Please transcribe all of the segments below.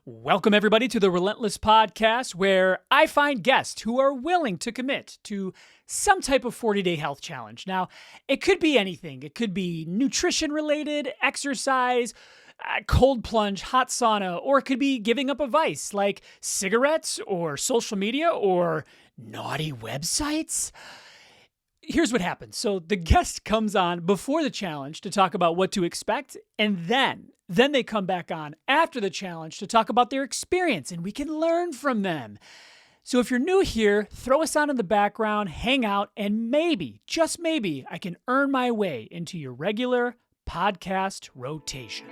Welcome, everybody, to the Relentless podcast, where I find guests who are willing to commit to some type of 40-day health challenge. Now, it could be anything. It could be nutrition-related, exercise, cold plunge, hot sauna, or it could be giving up a vice like cigarettes or social media or naughty websites. Here's what happens. So the guest comes on before the challenge to talk about what to expect, and then they come back on after the challenge to talk about their experience, and we can learn from them. So if you're new here, throw us on in the background, hang out, and maybe, just maybe, I can earn my way into your regular podcast rotation.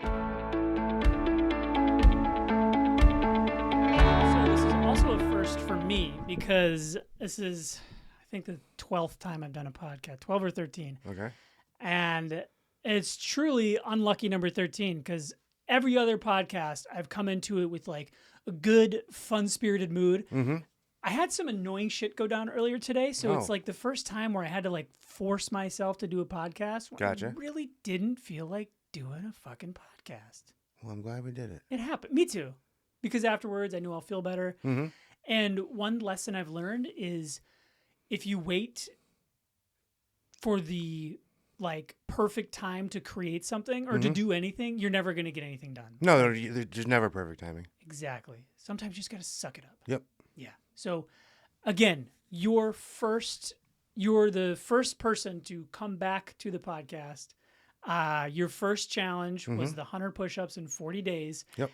So this is also a first for me because this is, I think, the 12th time I've done a podcast, 12 or 13. Okay. And it's truly unlucky number 13 because every other podcast I've come into it with like a good, fun-spirited mood. Mm-hmm. I had some annoying shit go down earlier today, so it's Oh. like the first time where I had to like force myself to do a podcast when Gotcha. I really didn't feel like doing a fucking podcast. Well, I'm glad we did it. It happened. Me too. Because afterwards I knew I'll feel better. Mm-hmm. And one lesson I've learned is if you wait for the like perfect time to create something or to do anything, you're never going to get anything done. No, there's never perfect timing. Exactly. Sometimes you just got to suck it up. Yep. Yeah. So again, you're the first person to come back to the podcast. Your first challenge was the 100 push-ups in 40 days. Yep.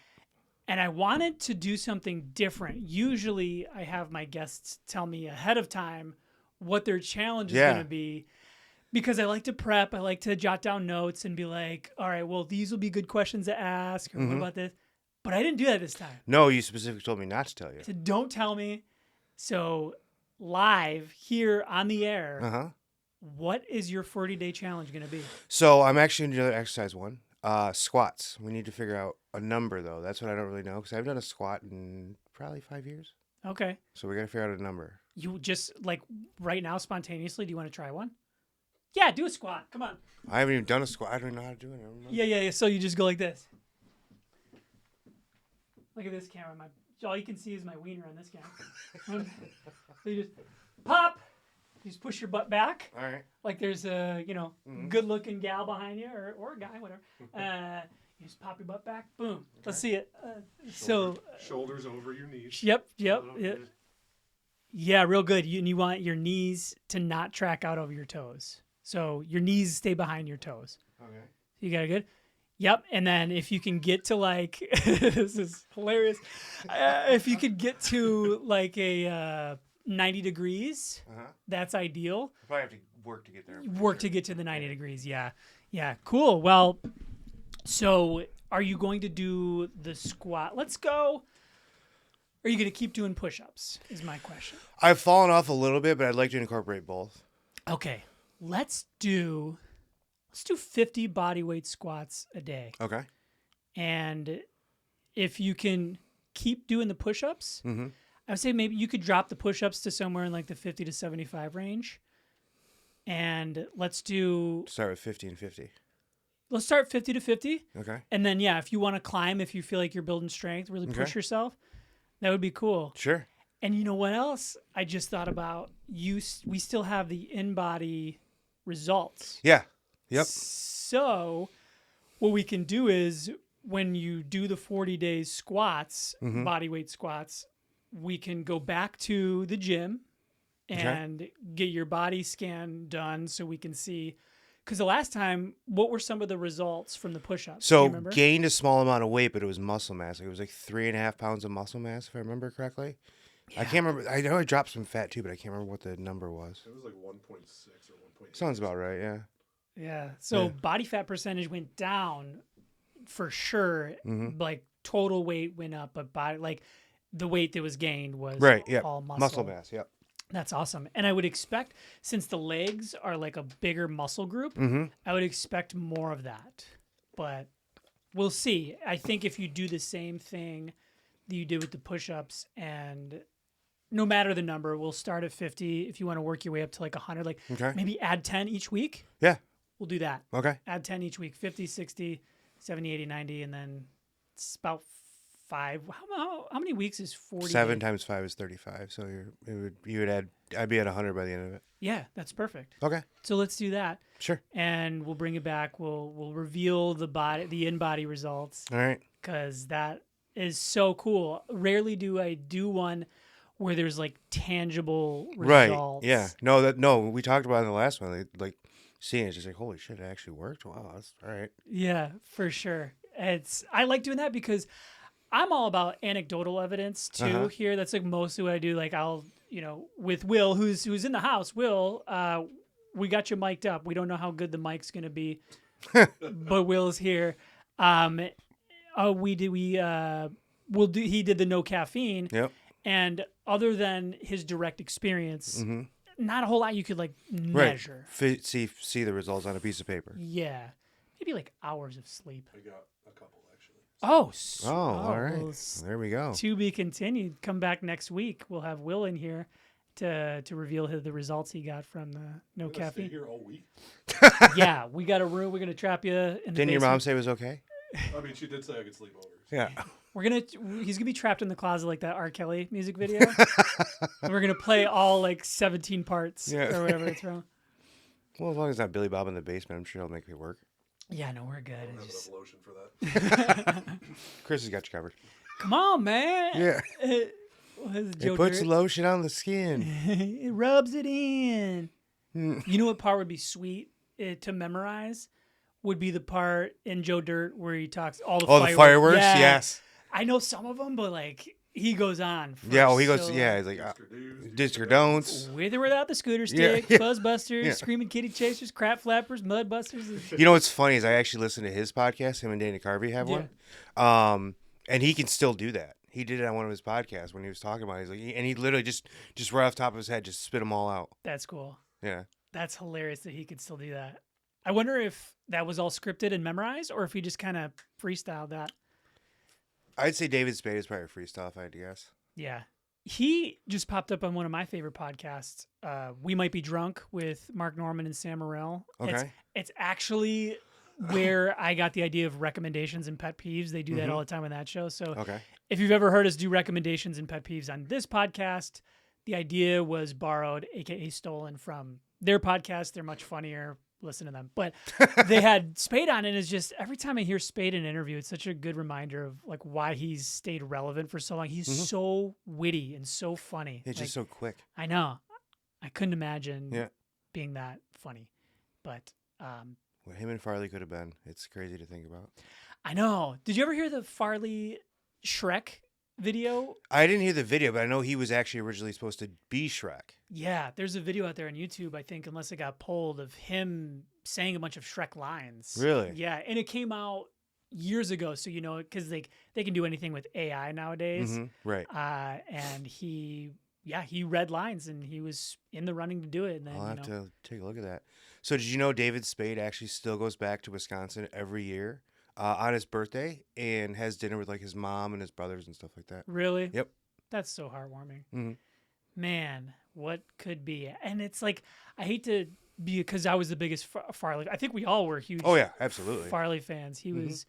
And I wanted to do something different. Usually I have my guests tell me ahead of time what their challenge is going to be because I like to prep. I like to jot down notes and be like, all right, well, these will be good questions to ask. Or what about this? But I didn't do that this time. No, you specifically told me not to tell you. I said, don't tell me. So live here on the air, Uh-huh. what is your 40-day challenge going to be? So I'm actually going to do another exercise one. Squats. We need to figure out a number, though. That's what I don't really know because I've done a squat in probably 5 years. Okay. So we got to figure out a number. You just, like, right now, spontaneously, do you want to try one? Yeah, do a squat. Come on. I haven't even done a squat. I don't even know how to do it. I don't know. Yeah. So you just go like this. Look at this camera. All you can see is my wiener on this camera. So you just pop. You just push your butt back. All right. Like there's a, good-looking gal behind you or a guy, whatever. You just pop your butt back. Boom. Okay. Let's see it. Shoulders over your knees. Yep. Yeah, real good. You want your knees to not track out over your toes. So your knees stay behind your toes. Okay. You got it good? Yep. And then if you can get to like, this is hilarious. If you could get to like a 90 degrees, that's ideal. I probably have to work to get there. To get to the 90 degrees. Yeah. Cool. Well, so are you going to do the squat? Let's go. Are you going to keep doing push-ups is my question. I've fallen off a little bit, but I'd like to incorporate both. Okay. Let's do 50 body weight squats a day. Okay. And if you can keep doing the push-ups, I would say maybe you could drop the push-ups to somewhere in like the 50 to 75 range. And let's start with 50 and 50. Let's start 50 to 50. Okay. And then, if you want to climb, if you feel like you're building strength, really push yourself, that would be cool. Sure. And you know what else I just thought about? We still have the in-body results. Yeah. Yep. So what we can do is when you do the 40 days squats, body weight squats, we can go back to the gym and get your body scan done so we can see. Because the last time, what were some of the results from the push-ups? Do you So remember? gained a small amount of weight, but it was muscle mass. Like it was like 3.5 pounds of muscle mass, if I remember correctly. Yeah. I can't remember. I know I dropped some fat too, but I can't remember what the number was. It was like 1.6 or 1.8. Sounds about right, yeah. Yeah. So body fat percentage went down for sure. Like total weight went up, but the weight that was gained was all muscle. Muscle mass, yep. That's awesome. And I would expect, since the legs are like a bigger muscle group, I would expect more of that. But we'll see. I think if you do the same thing that you did with the push-ups, and no matter the number, we'll start at 50. If you want to work your way up to like 100, like maybe add 10 each week. Yeah. We'll do that. Okay. Add 10 each week, 50, 60, 70, 80, 90, and then it's about 5. How many weeks is 40? 7 times 5 is 35. So you would add. I'd be at 100 by the end of it. Yeah, that's perfect. Okay. So let's do that. Sure. And we'll bring it back. We'll reveal the in-body results. All right. Because that is so cool. Rarely do I do one where there's like tangible results. Right. Yeah. No. We talked about it in the last one. Like seeing it, just like, holy shit, it actually worked. Wow, that's all right. Yeah, for sure. I like doing that because I'm all about anecdotal evidence too. Here, that's like mostly what I do. Like I'll, with Will, who's in the house. Will, we got you mic'd up. We don't know how good the mic's gonna be, but Will's here. He did the no caffeine. Yep. And other than his direct experience, not a whole lot you could like measure. Right. See the results on a piece of paper. Yeah. Maybe like hours of sleep. I got a couple actually. Oh, all right. Well, there we go. To be continued. Come back next week. We'll have Will in here to reveal the results he got from the no caffeine. Stay here all week. Yeah, we got a room. We're gonna trap you in the Didn't your basement. mom say it was okay? I mean, she did say I could sleep over. Yeah. He's gonna be trapped in the closet like that R. Kelly music video. And we're gonna play all like 17 parts or whatever it's from. Well, as long as it's not Billy Bob in the basement, I'm sure it'll make it work. Yeah, no, we're good. I don't have enough lotion for that. Chris has got you covered. Come on, man. Yeah. It puts lotion on the skin. It rubs it in. You know what part would be sweet to memorize? Would be the part in Joe Dirt where he talks all the fireworks. The fireworks? Yeah. Yes. I know some of them, but like he goes on. He goes. Yeah, he's like disc or don'ts. With or without the scooter stick, Buzzbusters, Screaming Kitty Chasers, Crap Flappers, Mud Busters. You know what's funny is I actually listened to his podcast. Him and Dana Carvey have one, and he can still do that. He did it on one of his podcasts when he was talking about it. He's like, and he literally just right off the top of his head just spit them all out. That's cool. Yeah, that's hilarious that he could still do that. I wonder if that was all scripted and memorized, or if he just kind of freestyled that. I'd say David Spade is probably a freestyle, if I had to guess. Yeah. He just popped up on one of my favorite podcasts, We Might Be Drunk, with Mark Norman and Sam Morril. Okay. It's actually where I got the idea of recommendations and pet peeves. They do that all the time on that show. So if you've ever heard us do recommendations and pet peeves on this podcast, the idea was borrowed, aka stolen, from their podcast. They're much funnier. Listen to them. But they had Spade on, and it's just every time I hear Spade in an interview, it's such a good reminder of like why he's stayed relevant for so long. He's so witty and so funny. It's just so quick. I know. I couldn't imagine being that funny. But what him and Farley could have been. It's crazy to think about. I know. Did you ever hear the Farley Shrek video? I didn't hear the video, but I know he was actually originally supposed to be Shrek. Yeah, there's a video out there on YouTube, I think, unless it got pulled, of him saying a bunch of Shrek lines. Really? Yeah, and it came out years ago, so because they can do anything with AI nowadays. Right. And he read lines, and he was in the running to do it. And then, I'll have to take a look at that. So did you know David Spade actually still goes back to Wisconsin every year on his birthday and has dinner with like his mom and his brothers and stuff like that? Really? Yep. That's so heartwarming. Man, what could be? And it's like, I hate to be, because I was the biggest Farley. I think we all were huge. Oh yeah, absolutely. Farley fans. He was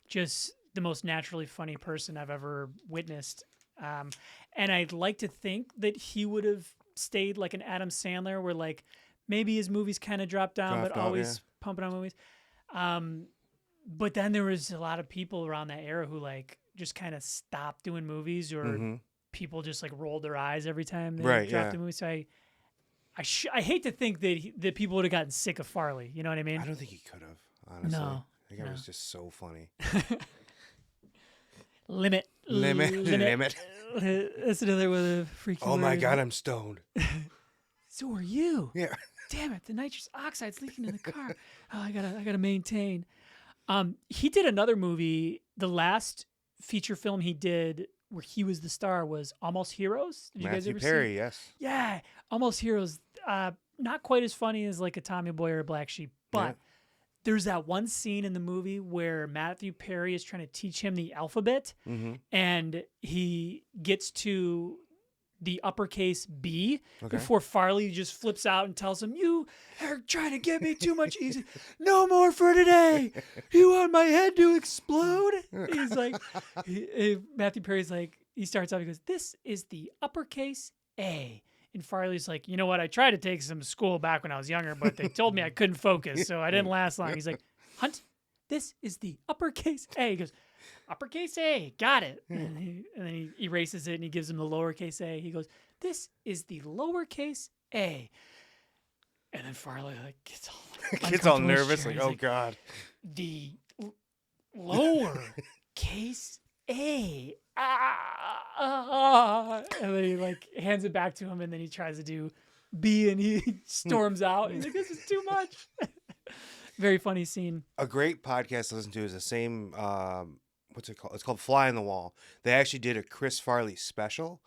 just the most naturally funny person I've ever witnessed. And I'd like to think that he would have stayed like an Adam Sandler, where like maybe his movies kind of dropped down, always pumping out movies. But then there was a lot of people around that era who like just kind of stopped doing movies, or people just like rolled their eyes every time they dropped a movie. So I hate to think that people would have gotten sick of Farley. You know what I mean? I don't think he could have, honestly. No. I think I was just so funny. Limit. That's another one of the freaky Oh my words. God, I'm stoned. So are you? Yeah. Damn it, the nitrous oxide's leaking in the car. Oh, I gotta maintain. He did another movie. The last feature film he did where he was the star was Almost Heroes. Did you guys ever Perry, see? yes. Yeah, Almost Heroes. Not quite as funny as like a Tommy Boy or a Black Sheep, but there's that one scene in the movie where Matthew Perry is trying to teach him the alphabet, and he gets to the uppercase B Okay. before Farley just flips out and tells him, "You are trying to get me too much easy. No more for today. You want my head to explode?" He's like, Matthew Perry's like, he starts off, he goes, "This is the uppercase A." And Farley's like, "You know what? I tried to take some school back when I was younger, but they told me I couldn't focus, so I didn't last long." He's like, "Hunt, this is the uppercase A." He goes, "Uppercase A, got it." And then he erases it and he gives him the lowercase a. He goes, "This is the lowercase A." And then Farley like gets all Gets all uncomfortable in his nervous, chair. like, He's oh God. "The lowercase A." And then he like hands it back to him, and then he tries to do B, and he storms out. He's like, "This is too much." Very funny scene. A great podcast to listen to is the same. What's it called? It's called Fly on the Wall. They actually did a Chris Farley special,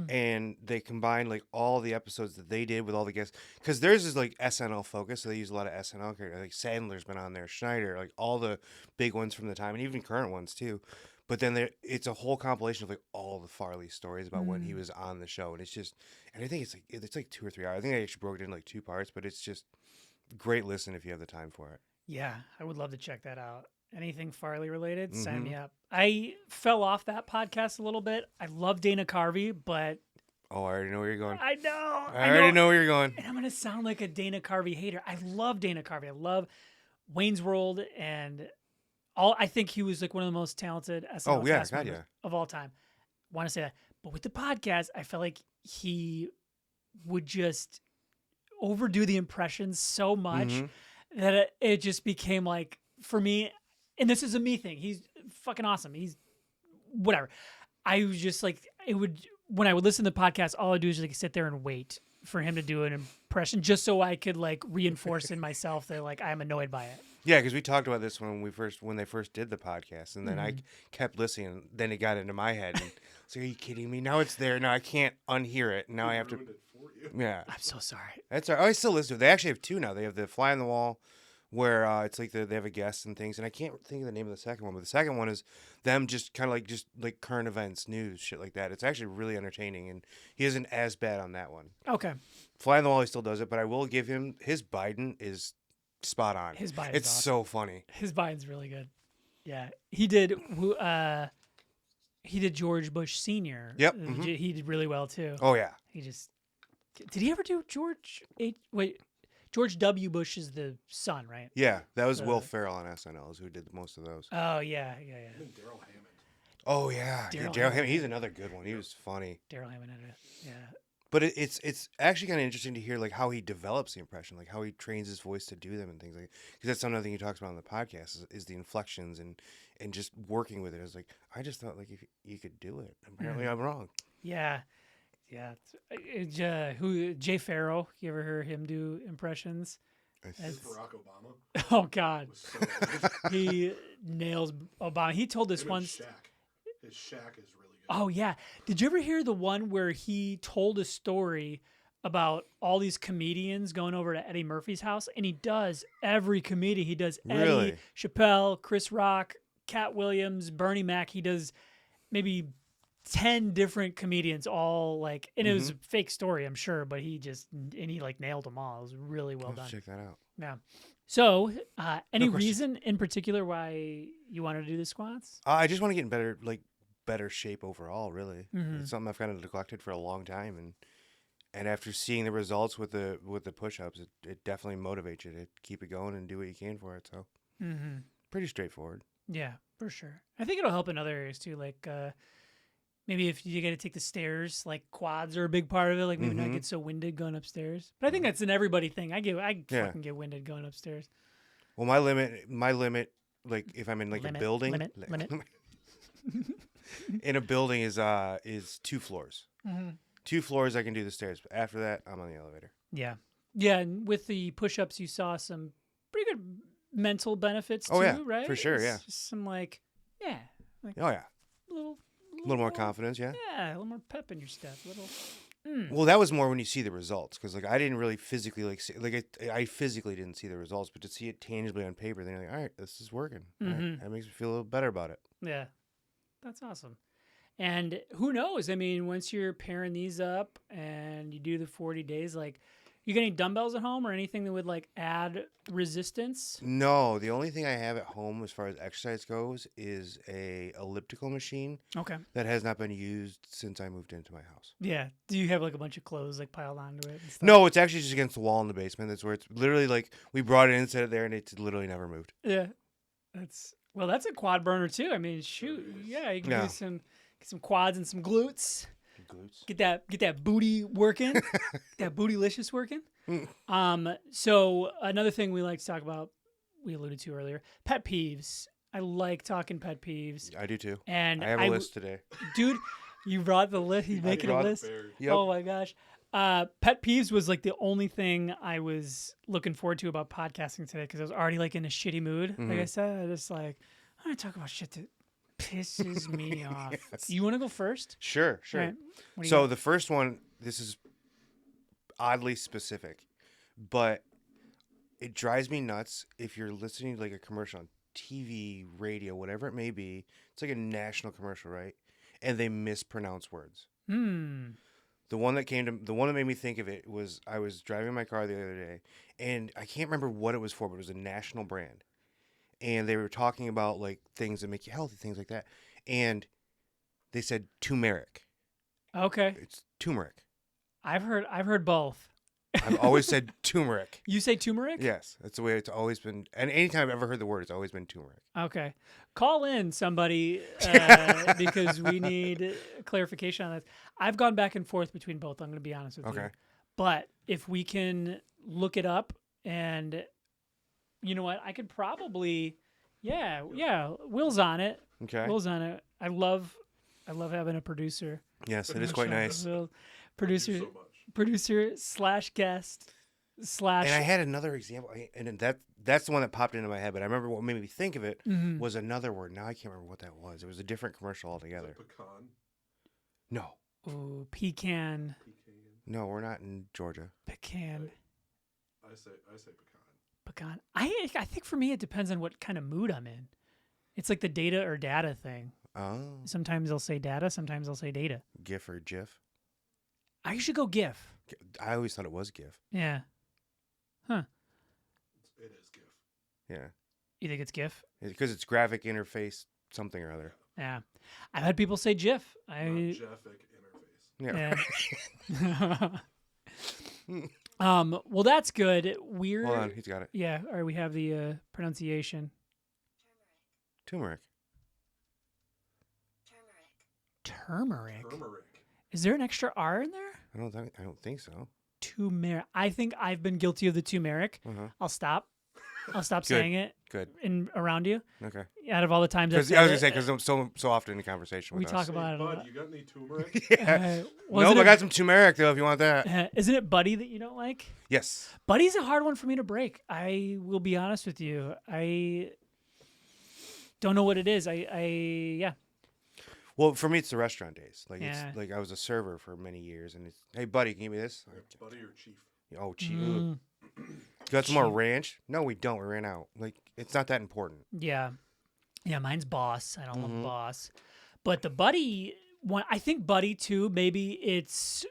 and they combined like all the episodes that they did with all the guests. Because theirs is like SNL focused, so they use a lot of SNL characters. Like Sandler's been on there, Schneider, like all the big ones from the time, and even current ones too. But then it's a whole compilation of like all the Farley stories about when he was on the show, and it's just, and I think it's like 2 or 3 hours. I think I actually broke it in like 2 parts, but it's just great listen if you have the time for it. Yeah, I would love to check that out. Anything Farley related, sign me up. I fell off that podcast a little bit. I love Dana Carvey, but Oh, I already know where you're going. I know. I already know where you're going. And I'm going to sound like a Dana Carvey hater. I love Dana Carvey. I love Wayne's World and all. I think he was like one of the most talented SNL cast members of all time. Want to say that. But with the podcast, I felt like he would just overdo the impressions so much that it just became like, for me, and this is a me thing, he's fucking awesome. He's whatever. I was just like, when I would listen to the podcast, all I do is like sit there and wait for him to do an impression just so I could like reinforce in myself that like I'm annoyed by it. Yeah, because we talked about this when they first did the podcast, and then I kept listening, and then it got into my head. And it's like, are you kidding me? Now it's there. Now I can't unhear it. Now I have to. Ruined it for you. Yeah, I'm so sorry. that's all right. I still listen to it. They actually have 2 now. They have the Fly on the Wall, where it's like they have a guest and things, and I can't think of the name of the second one, but the second one is them just kind of like current events, news, shit like that. It's actually really entertaining, and he isn't as bad on that one. Okay. Fly on the Wall, he still does it, but I will give him his Biden is spot on. His Biden's it's awesome. so funny. His Biden's really good. Yeah. He did George Bush Sr. Yep. He did really well too. Oh yeah. Did he ever do George W. Bush is the son, right? Yeah, that was Will Ferrell on SNL is who did most of those. Oh yeah. I think Daryl Hammond. Oh yeah, Daryl Daryl Hammond. He's another good one. He was funny. Daryl Hammond had it. Yeah. But it's actually kind of interesting to hear like how he develops the impression, like how he trains his voice to do them and things like. Because that's another thing he talks about on the podcast is the inflections and just working with it. It's like I just thought like if you could do it. Apparently I'm wrong. Yeah. Yeah. Jay Farrow, you ever heard him do impressions? Barack Obama. Oh God. Was so good. He nails Obama. He told this Him and once. His Shaq is really good. Oh yeah. Did you ever hear the one where he told a story about all these comedians going over to Eddie Murphy's house, and he does every comedian. He does Really? Eddie, Chappelle, Chris Rock, Cat Williams, Bernie Mac. He does maybe 10 different comedians, all like, and it was a fake story, I'm sure, but he like nailed them all. It was really well done. Check that out. Yeah. So, any No questions. reason in particular why you wanted to do the squats? I just want to get in better shape overall. Really, it's something I've kind of neglected for a long time, and after seeing the results with the push-ups, it definitely motivates you to keep it going and do what you can for it. So, pretty straightforward. Yeah, for sure. I think it'll help in other areas too, like maybe if you got to take the stairs, like quads are a big part of it. Like maybe not get so winded going upstairs. But I think that's an everybody thing. I fucking get winded going upstairs. Well, my limit, like if I'm in like a building, limit. in a building is 2 floors. 2 floors, I can do the stairs. But after that, I'm on the elevator. Yeah, yeah. And with the push-ups, you saw some pretty good mental benefits Oh, too, yeah, right? for sure, It's yeah. just some like Oh yeah, a little more confidence. Yeah. Yeah, a little more pep in your step. Well, that was more when you see the results, because like I didn't really physically I physically didn't see the results, but to see it tangibly on paper, then you're like, all right, this is working. All right, that makes me feel a little better about it. Yeah, that's awesome. And who knows? I mean, once you're pairing these up and you do the 40 days, like, you got any dumbbells at home or anything that would like add resistance? No, the only thing I have at home as far as exercise goes is a elliptical machine Okay. that has not been used since I moved into my house. Yeah. Do you have like a bunch of clothes like piled onto it and stuff? No, it's actually just against the wall in the basement. That's where it's literally like we brought it in, set it there, and it's literally never moved. Yeah. That's a quad burner too. I mean, shoot. Yeah, you can do some quads and some glutes. Glutes. Get that booty working. That bootylicious working. So another thing we like to talk about, we alluded to earlier, pet peeves. I like talking pet peeves. I do too. And I have a list today. Dude, you brought the list. He's making a list. Yep. Oh my gosh. Pet peeves was like the only thing I was looking forward to about podcasting today because I was already like in a shitty mood. Like I said, I just like, I want to talk about shit that pisses me off. You want to go first? Sure. All right. What do you So got? the first one, this is oddly specific, but it drives me nuts if you're listening to like a commercial on TV, radio, whatever it may be. It's like a national commercial, right? And they mispronounce words. The one that made me think of it was I was driving my car the other day, and I can't remember what it was for, but it was a national brand. And they were talking about like things that make you healthy, things like that. And they said turmeric. Okay. It's turmeric. I've heard both. I've always said turmeric. You say turmeric? Yes, that's the way it's always been. And anytime I've ever heard the word, it's always been turmeric. Okay. Call in somebody because we need clarification on this. I've gone back and forth between both. I'm going to be honest with you. Okay. But if we can look it up and you know what? I could probably, yeah. Will's on it. Okay. Will's on it. I love having a producer. Yes, it is quite nice. Will, Thank you so much. producer / guest / And I had another example, and that's the one that popped into my head. But I remember what made me think of it was another word. Now I can't remember what that was. It was a different commercial altogether. Pecan. No, Ooh, pecan. no, we're not in Georgia. Pecan. I say pecan. Pecan. I think for me it depends on what kind of mood I'm in. It's like the data or data thing. Oh, Sometimes they'll say data, sometimes they'll say data. GIF or GIF. I should go GIF. I always thought it was GIF. Yeah. Huh. It is GIF. Yeah, You think it's GIF? because it's graphic interface something or other. Yeah. I've had people say GIF. Not Jeffic interface. Yeah. Well, that's good. We're Hold on, he's got it. Yeah. All right. We have the pronunciation. Turmeric. Turmeric. Turmeric. Is there an extra R in there? I don't think so. Turmeric. I think I've been guilty of the turmeric. I'll stop. I'll stop saying it Good. around you. Okay. Out of all the times I've Because I was said gonna say it, because I'm so often in conversation we with talk us. about it a Bud, lot. you got any turmeric? Yeah. Wasn't Nope, I it- got some turmeric though. If you want that. Isn't it Buddy that you don't like? Yes. Buddy's a hard one for me to break. I will be honest with you. I don't know what it is. Yeah. Well, for me, it's the restaurant days. Like Yeah. it's like I was a server for many years, and it's hey buddy, can you give me this? Buddy or chief? Oh, cheap. Got some more ranch? No, we don't. We ran out. Like it's not that important. Yeah. Yeah, mine's Boss. I don't love Boss. But the Buddy one, I think Buddy too, maybe it's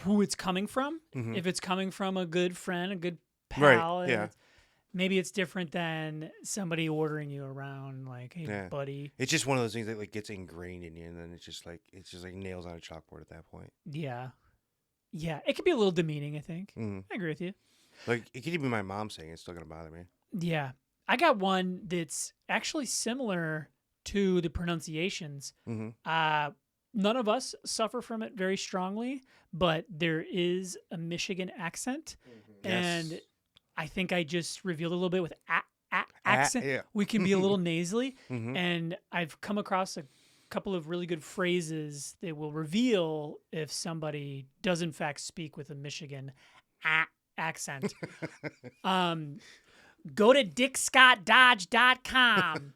who it's coming from. If it's coming from a good friend, a good pal. Right, yeah. Maybe it's different than somebody ordering you around like, hey, Yeah. buddy. It's just one of those things that like gets ingrained in you, and then it's just like nails on a chalkboard at that point. Yeah. Yeah. It could be a little demeaning, I think. Mm-hmm. I agree with you. Like it could even be my mom saying it's still gonna bother me. Yeah. I got one that's actually similar to the pronunciations. None of us suffer from it very strongly, but there is a Michigan accent. And Yes. I think I just revealed a little bit with accent. yeah. We can be a little nasally. And I've come across a couple of really good phrases that will reveal if somebody does in fact speak with a Michigan accent. Go to dickscottdodge.com.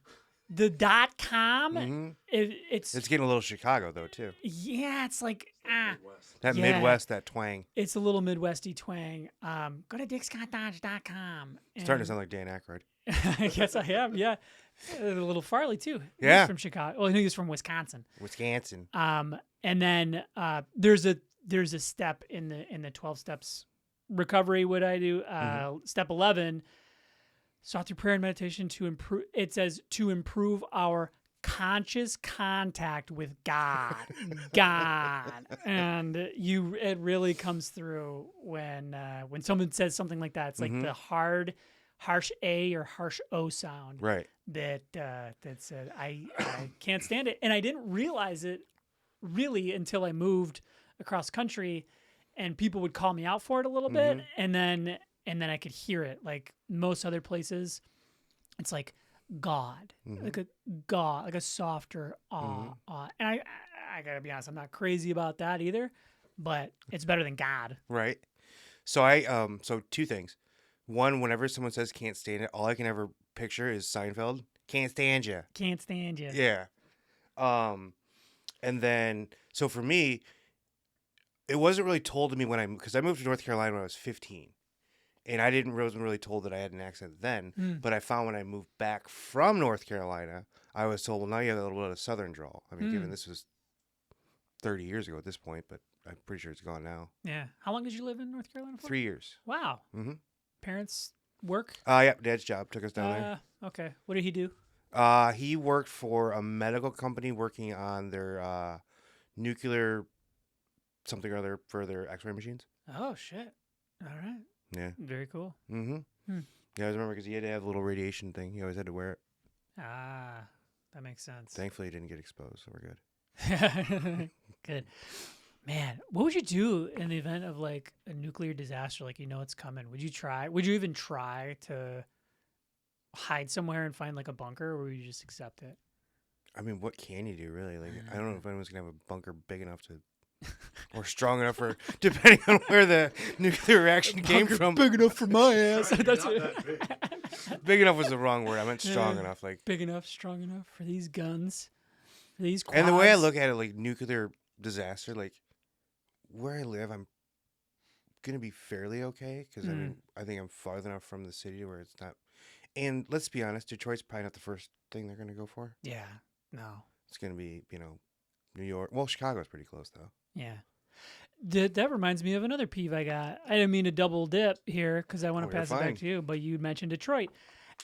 The .com, it's getting a little Chicago though too. yeah, it's like Midwest. That Yeah. Midwest, that twang. it's a little Midwesty twang. Go to dickscottdodge.com. Starting to sound like Dan Aykroyd. I guess I am. Yeah, A little Farley too. Yeah. He's from Chicago. Well, he was from Wisconsin. Wisconsin. And then there's a step in the 12 steps recovery. What I do, step 11, sought through prayer and meditation to improve. It says to improve our conscious contact with God, and it really comes through when someone says something like that. It's like the harsh A or harsh O sound, Right. That said, I can't stand it, and I didn't realize it really until I moved across country, and people would call me out for it a little bit, and then I could hear it. Like most other places, it's like God, like a God, like a softer and I gotta be honest, I'm not crazy about that either, but it's better than God. Right. So so two things. One, whenever someone says can't stand it, all I can ever picture is Seinfeld. Can't stand you. Can't stand you. Yeah. And then, so for me, it wasn't really told to me because I moved to North Carolina when I was 15. And I wasn't really told that I had an accent then. But I found when I moved back from North Carolina, I was told, well, now you have a little bit of Southern drawl. I mean, given this was 30 years ago at this point, but I'm pretty sure it's gone now. Yeah. How long did you live in North Carolina for? 3 years. Wow. Parents work? Yeah, Dad's job took us down there. Okay. What did he do? He worked for a medical company working on their nuclear something or other for their X-ray machines. Oh, shit. All right. Yeah. Very cool. Yeah, I remember because he had to have a little radiation thing. He always had to wear it. That makes sense. Thankfully, he didn't get exposed, so we're good. Good. Man, what would you do in the event of like a nuclear disaster? Like, it's coming. Would you even try to hide somewhere and find like a bunker, or would you just accept it? I mean, what can you do, really? Like, I don't know if anyone's going to have a bunker big enough to, or strong enough for, depending on where the nuclear reaction came from. Big enough for my ass. That's Not it. that big. Big enough was the wrong word. I meant strong enough. Like Big enough, strong enough for these guns, for these quads. And the way I look at it, like nuclear disaster, like where I live, I'm going to be fairly okay because, I mean, I think I'm far enough from the city where it's not. And let's be honest, Detroit's probably not the first thing they're going to go for. Yeah. No. It's going to be, New York. Well, Chicago's pretty close, though. Yeah. That reminds me of another peeve I got. I didn't mean to double dip here because I want to pass it back to you, but you mentioned Detroit.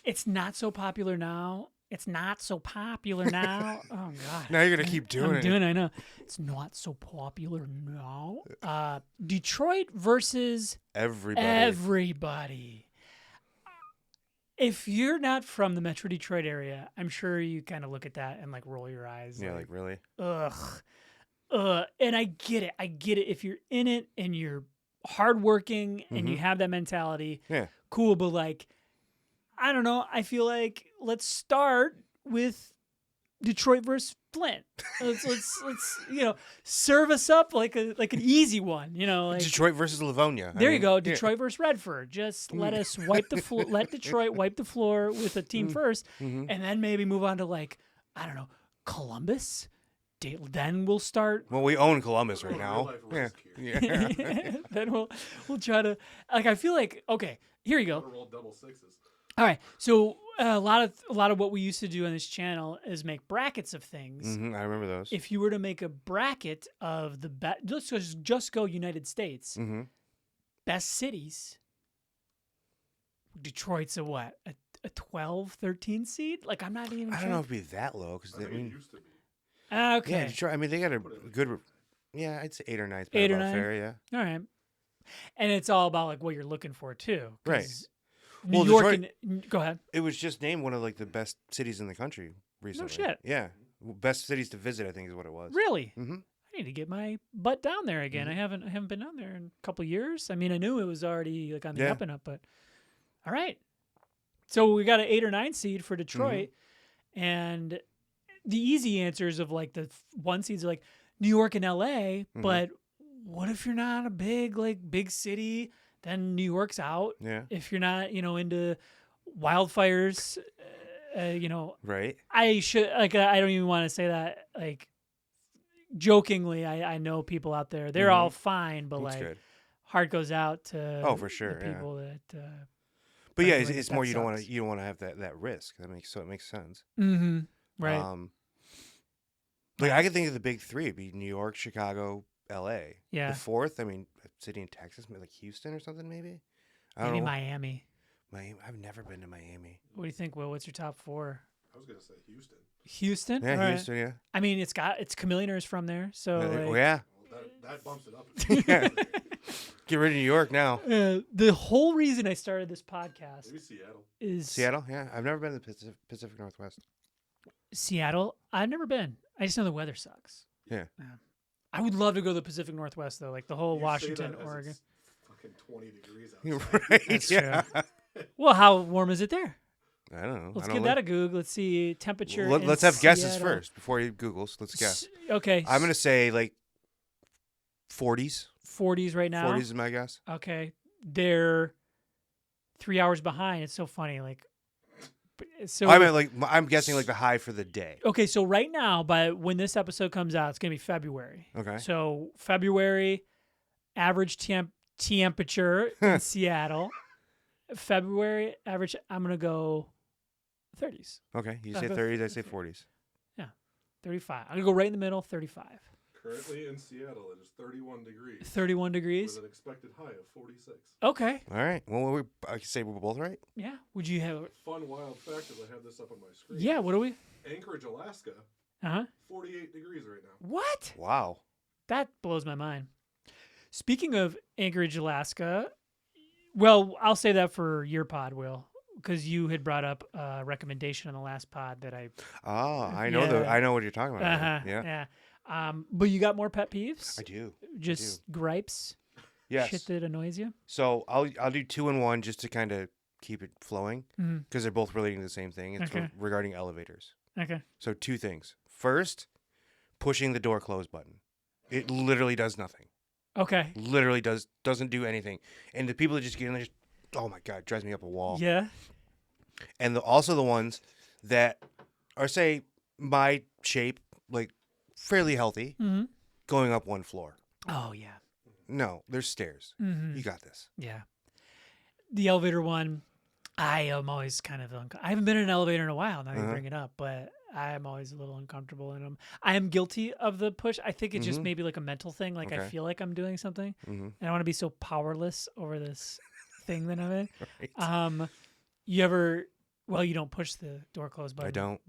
It's not so popular now. Oh, God. Now you're going to keep doing it. I know. It's not so popular now. Detroit versus everybody. If you're not from the Metro Detroit area, I'm sure you kind of look at that and like roll your eyes. Yeah, like really? Ugh. And I get it. If you're in it and you're hardworking and you have that mentality, yeah, cool. But like, I don't know. I feel like let's start with Detroit versus Flint. Let's serve us up like an easy one. Like Detroit versus Livonia. There you go. Detroit versus Redford. Just let us wipe the floor. Let Detroit wipe the floor with a team first, and then maybe move on to like, I don't know, Columbus. Then we'll start. Well, we own Columbus right now. Yeah. Then we'll try to like. I feel like okay. Here you go. Roll double sixes. All right. So a lot of what we used to do on this channel is make brackets of things. I remember those. If you were to make a bracket of the best, just go United States. Best cities. Detroit's a what? A 12, 13 seed? Like I'm not even. I don't know if it'd be that low because I mean, it used to be. Okay. Yeah, Detroit. I mean, they got a good. Yeah, I'd say 8 or 9. 8 or 9. Fair, yeah. All right. And it's all about like what you're looking for too. Right. New York. Go ahead. It was just named one of like the best cities in the country recently. No shit. Yeah, best cities to visit. I think is what it was. Really? I need to get my butt down there again. I haven't been down there in a couple of years. I mean, I knew it was already like on the up and up, but all right. So we got an 8 or 9 seed for Detroit, and the easy answers of like the one seeds are like New York and LA, but what if you're not a big city? Then New York's out. Yeah. If you're not, into wildfires, Right. I should like. I don't even want to say that like jokingly. I know people out there. They're all fine, but That's like good. heart goes out to For sure. the people that. But yeah, Like, it's that more you don't sucks. want to have that risk. It makes sense. Mm-hmm. Right. Like I could think of the big three: it'd be New York, Chicago, L.A. Yeah. The fourth, I mean, a city in Texas, like Houston or something, maybe. I don't Maybe know. Miami. Miami. I've never been to Miami. What do you think, Will? What's your top 4? I was gonna say Houston. Houston? Yeah, All right. Houston. Yeah. I mean, it's Chameleoners from there, so like, Yeah. Well, that bumps it up. Yeah. Get rid of New York now. the whole reason I started this podcast Maybe Seattle. is Seattle. Yeah, I've never been to the Pacific Northwest. Seattle. I've never been. I just know the weather sucks. Yeah. I would love to go to the Pacific Northwest though, like the whole You say Washington, that as Oregon. it's fucking 20 degrees You're outside. right. That's yeah. Well, how warm is it there? I don't know. Let's I don't give that a Google. Let's see temperature. in Let's have guesses Seattle. first before you Google. So let's guess. Okay. I'm gonna say like 40s. 40s right now. 40s is my guess. Okay. They're 3 hours behind. It's so funny. Like, so I meant like I'm guessing like the high for the day. okay. So right now, by when this episode comes out, it's gonna be February. Okay. So February, average temperature in Seattle. February average. I'm gonna go 30s. Okay. You I'll say go 30s. I say 40s. 35. I'm gonna go right in the middle. 35. Currently in Seattle, it is 31 degrees. 31 degrees. With an expected high of 46. Okay. All right. Well, I can say we're both right. Yeah. Would you have? Fun, wild fact is I have this up on my screen. Yeah. What are we? Anchorage, Alaska, Uh huh. 48 degrees right now. What? Wow. That blows my mind. Speaking of Anchorage, Alaska, well, I'll say that for your pod, Will, because you had brought up a recommendation on the last pod that I. Oh, I know Yeah. I know what you're talking about. Uh-huh, Yeah. yeah. But you got more pet peeves? I do. Just gripes? Yes. Shit that annoys you? So I'll do 2 and 1 just to kind of keep it flowing Mm-hmm. because they're both relating to the same thing. It's Okay. regarding elevators. Okay. So 2 things. First, pushing the door close button. It literally does nothing. Okay. Literally doesn't do anything. And the people that just get in there, oh my god, drives me up a wall. Yeah. And also the ones that are say my shape, like fairly healthy, Mm-hmm. going up 1 floor. Oh, yeah. No, there's stairs. Mm-hmm. You got this. Yeah. The elevator one, I am always kind of I haven't been in an elevator in a while. Now you Uh-huh. bring it up, but I am always a little uncomfortable in them. I am guilty of the push. I think it's just Mhm. maybe like a mental thing. Like I Okay. feel like I'm doing something, Mm-hmm. and I want to be so powerless over this thing that I'm in. Right. You ever? Well, you don't push the door close button. I don't.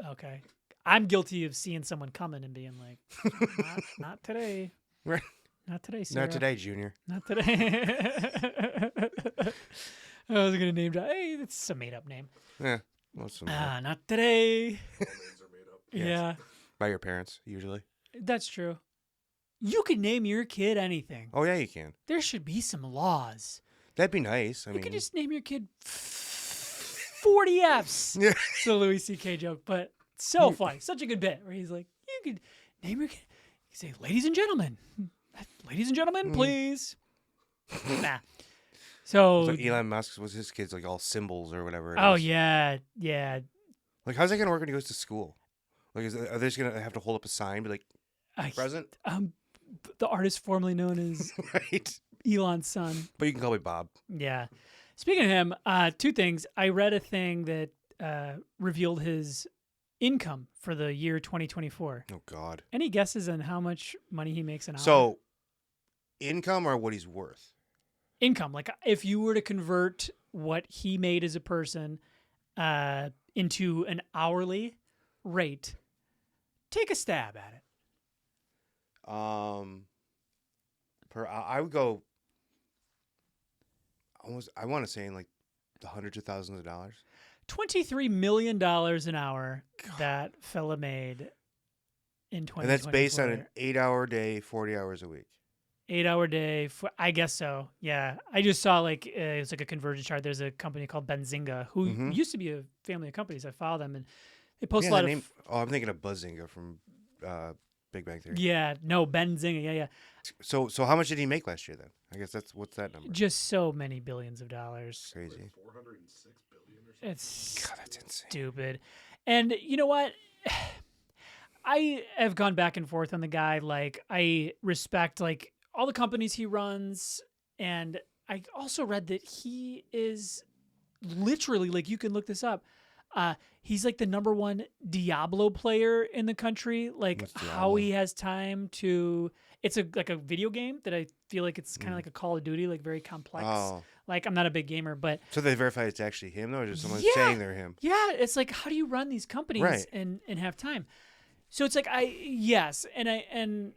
Okay. I'm guilty of seeing someone coming and being like, not today. Right. Not today, Sarah. Not today, Junior. Not today. I was gonna name drop. Hey, that's a made up name. Yeah. Well, some, Not today. All names are made up. Yes. Yeah, by your parents, usually. that's true. You can name your kid anything. Oh, yeah, you can. There should be some laws. That'd be nice. I You mean, could just name your kid 40 Fs. Yeah. It's a Louis C.K. joke, but so funny. Such a good bit where he's like, you could name your kid. You say, ladies and gentlemen, please. Nah. So, So Elon Musk was his kids like all symbols or whatever. it oh is. yeah. Like, how's that gonna work when he goes to school? Like, are they just gonna have to hold up a sign, be like, I- present? the artist formerly known as Right. Elon's son. But you can call me Bob. Yeah. Speaking of him, 2 things. I read a thing that revealed his income for the year 2024. Oh God. Any guesses on how much money he makes an hour? So, income or what he's worth? Income. Like if you were to convert what he made as a person into an hourly rate, take a stab at it. I would go. I want to say in like the hundreds of thousands of dollars. $23 million an hour that fella made in 2024. And that's based on an 8-hour day, 40 hours a week. 8-hour day. I guess so. Yeah. I just saw like it's like a conversion chart. There's a company called Benzinga who Mhm. used to be a family of companies. I follow them and they post Yeah, a lot the of. name, I'm thinking of Buzzinga from Big Bang Theory. Yeah. No, Benzinga. Yeah. So how much did he make last year then? I guess what's that number? Just so many billions of dollars. Crazy. Like 406 billion or something. It's God, that's insane. stupid. And you know what? I have gone back and forth on the guy. Like I respect like all the companies he runs, and I also read that he is literally, like, you can look this up. He's like the #1 Diablo player in the country. Like, What's how Diablo? he has time to. It's like a video game that I feel like it's kind of like a Call of Duty, like very complex. Oh. Like, I'm not a big gamer, but So they verify it's actually him, though, or just someone Yeah. saying they're him? yeah, it's like, how do you run these companies Right. and have time? So it's like and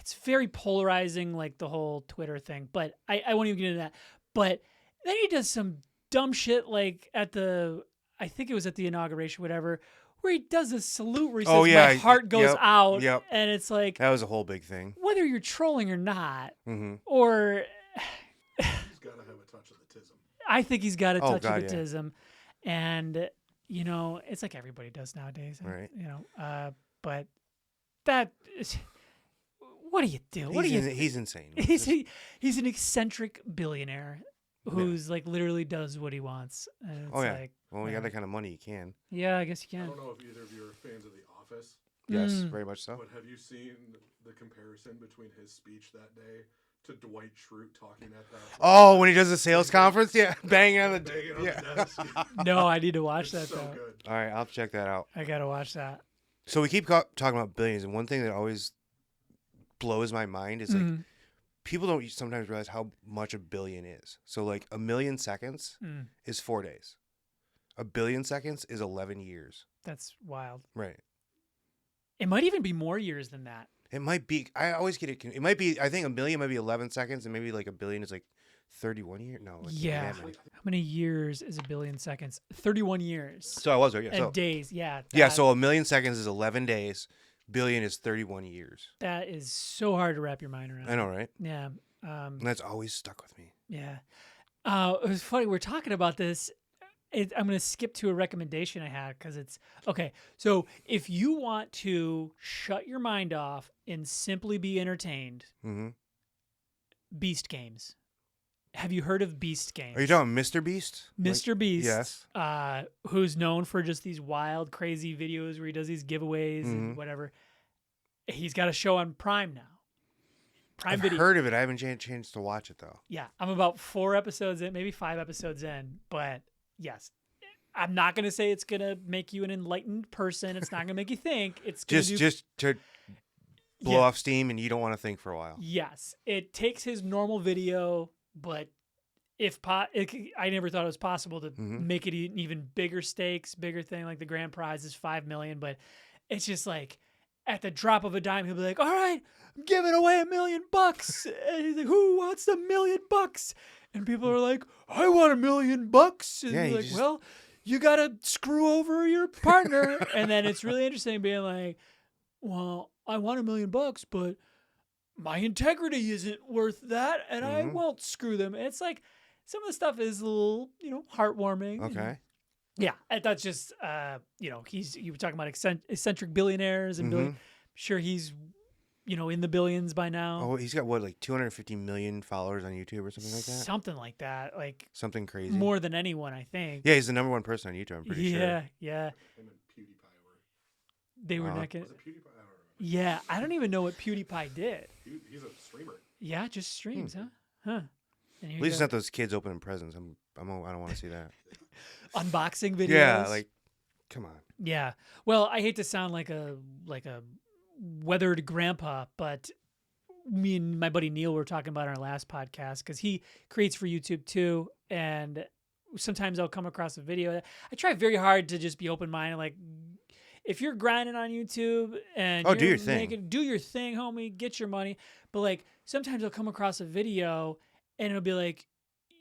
it's very polarizing, like the whole Twitter thing. But I won't even get into that. But then he does some dumb shit, like I think it was at the inauguration, whatever, where he does a salute where he says, Oh, yeah, "My heart goes yep, out," yep. and it's like, That was a whole big thing. whether you're trolling or not, Mm-hmm. or He's got to have a touch of the tism. I think he's got a Oh, touch God, of yeah. autism, and it's like everybody does nowadays, and, Right. But that is, what do you do? What do you? He's insane. He's an eccentric billionaire who's like literally does what he wants. And it's Oh, yeah. like, Well, when you got that kind of money, you can. yeah, I guess you I can. don't know if either of you are fans of The Office, Yes, Mm. very much so. but have you seen the comparison between his speech that day to Dwight Schrute talking at that? Oh, when he does the sales conference? Yeah, banging on the Banging on yeah. the desk. No, I need to watch that It's so though. good. All right, I'll check that out. I gotta watch that. So we keep talking about billions, and one thing that always blows my mind is like Mhm. people don't sometimes realize how much a billion is. So like 1,000,000 seconds Mm. is 4 days. 1,000,000,000 seconds is 11 years. That's wild. Right. It might even be more years than that. It might be. I always get it. It might be. I think 1,000,000 might be 11 seconds, and maybe like 1,000,000,000 is like 31 years. No. It's Yeah. that many. How many years is 1,000,000,000 seconds? 31 years. So I was right. Yeah. And So, days, yeah. yeah. So 1,000,000 seconds is 11 days. Billion is 31 years. That is so hard to wrap your mind around. I know, right? Yeah. And that's always stuck with me. Yeah. It was funny. We're talking about this. I'm going to skip to a recommendation I had because it's okay. So if you want to shut your mind off and simply be entertained, Mm-hmm. Beast Games. Have you heard of Beast Games? Are you talking Mr. Beast? Mr. Beast, yes. Who's known for just these wild, crazy videos where he does these giveaways and Mhm. whatever. He's got a show on Prime now. Prime I've Video. heard of it. I haven't had a chance to watch it though. Yeah, I'm about 4 episodes in, maybe 5 episodes in, but yes. I'm not going to say it's going to make you an enlightened person. It's not going to make you think. It's going to Just to blow Yeah. off steam, and you don't want to think for a while. Yes, it takes his normal video, but I never thought it was possible to Mhm. make it even bigger stakes, bigger thing. Like the grand prize is $5 million, but it's just like at the drop of a dime, he'll be like, "All right, I'm giving away $1 million," and he's like, "Who wants the $1 million?" And people are like, "I want $1 million," and Yeah, he's you like, just- "Well, you gotta screw over your partner," and then it's really interesting being like, "Well, I want $1 million, but my integrity isn't worth that, and I Mhm. won't screw them." It's like some of the stuff is a little, heartwarming. and- Okay. yeah, and that's just, you were talking about eccentric billionaires and Mhm. sure he's, in the billions by now. Oh, he's got what, like 250 million followers on YouTube or something like that? Something like that, like Something crazy. more than anyone, I think. Yeah, he's the #1 person on YouTube. I'm pretty sure. yeah. Him and PewDiePie were. They were Uh-huh. neck and- Was it PewDiePie? I don't remember. Yeah, I don't even know what PewDiePie did. He's a streamer. Yeah, just streams, huh? Huh. And here At you least it's go. not those kids opening presents. I don't want to see that. Unboxing videos. Yeah, like, come on. Yeah. Well, I hate to sound like a weathered grandpa, but me and my buddy Neil were talking about it on our last podcast because he creates for YouTube too, and sometimes I'll come across a video. I try very hard to just be open minded. Like, if you're grinding on YouTube and do you're your thing. do your thing, homie, get your money. But like sometimes I'll come across a video and it'll be like,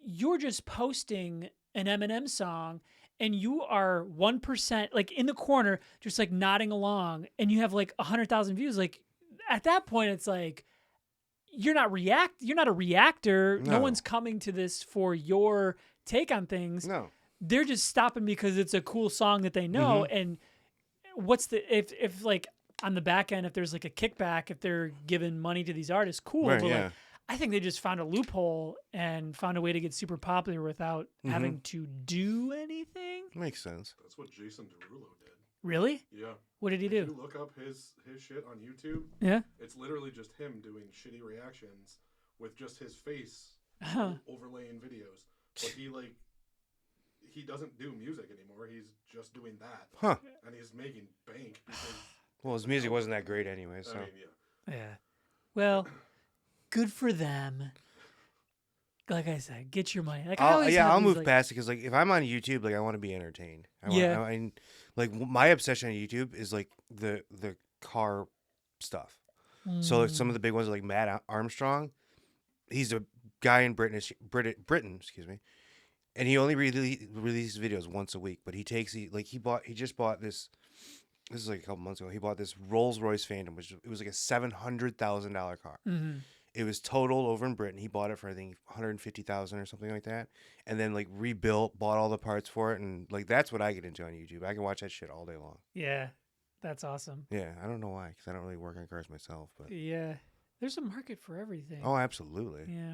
you're just posting an Eminem song and you are 1% like in the corner, just like nodding along, and you have like 100,000 views. Like at that point, it's like you're not a reactor. No No. one's coming to this for your take on things. No. They're just stopping because it's a cool song that they know. Mm-hmm. And what's the if like on the back end, if there's like a kickback, if they're giving money to these artists, cool. Right, but yeah. like I think they just found a loophole and found a way to get super popular without Mm-hmm. having to do anything. Makes sense. That's what Jason Derulo did. Really? Yeah. What did he If do? you look up his shit on YouTube, Yeah. it's literally just him doing shitty reactions with just his face Huh. overlaying videos. But he he doesn't do music anymore. He's just doing that. Huh. And he's making bank because. Well, his music wasn't that great anyway, so. I mean, yeah. Yeah. Well, good for them. Like I said, get your money. Like I'll move past it because like if I'm on YouTube, like I want to be entertained. Like my obsession on YouTube is like the car stuff. So like, some of the big ones are like Matt Armstrong. He's a guy in Britain, excuse me, and he only releases videos once a week. But he just bought this. This is like a couple months ago. He bought this Rolls Royce Phantom, which it was like a $700,000 car. Mm-hmm. It was totaled over in Britain. He bought it for I think $150,000 or something like that, and then like rebuilt, bought all the parts for it, and like that's what I get into on YouTube. I can watch that shit all day long. Yeah, that's awesome. Yeah, I don't know why, because I don't really work on cars myself, but yeah, there's a market for everything. Oh, absolutely. Yeah,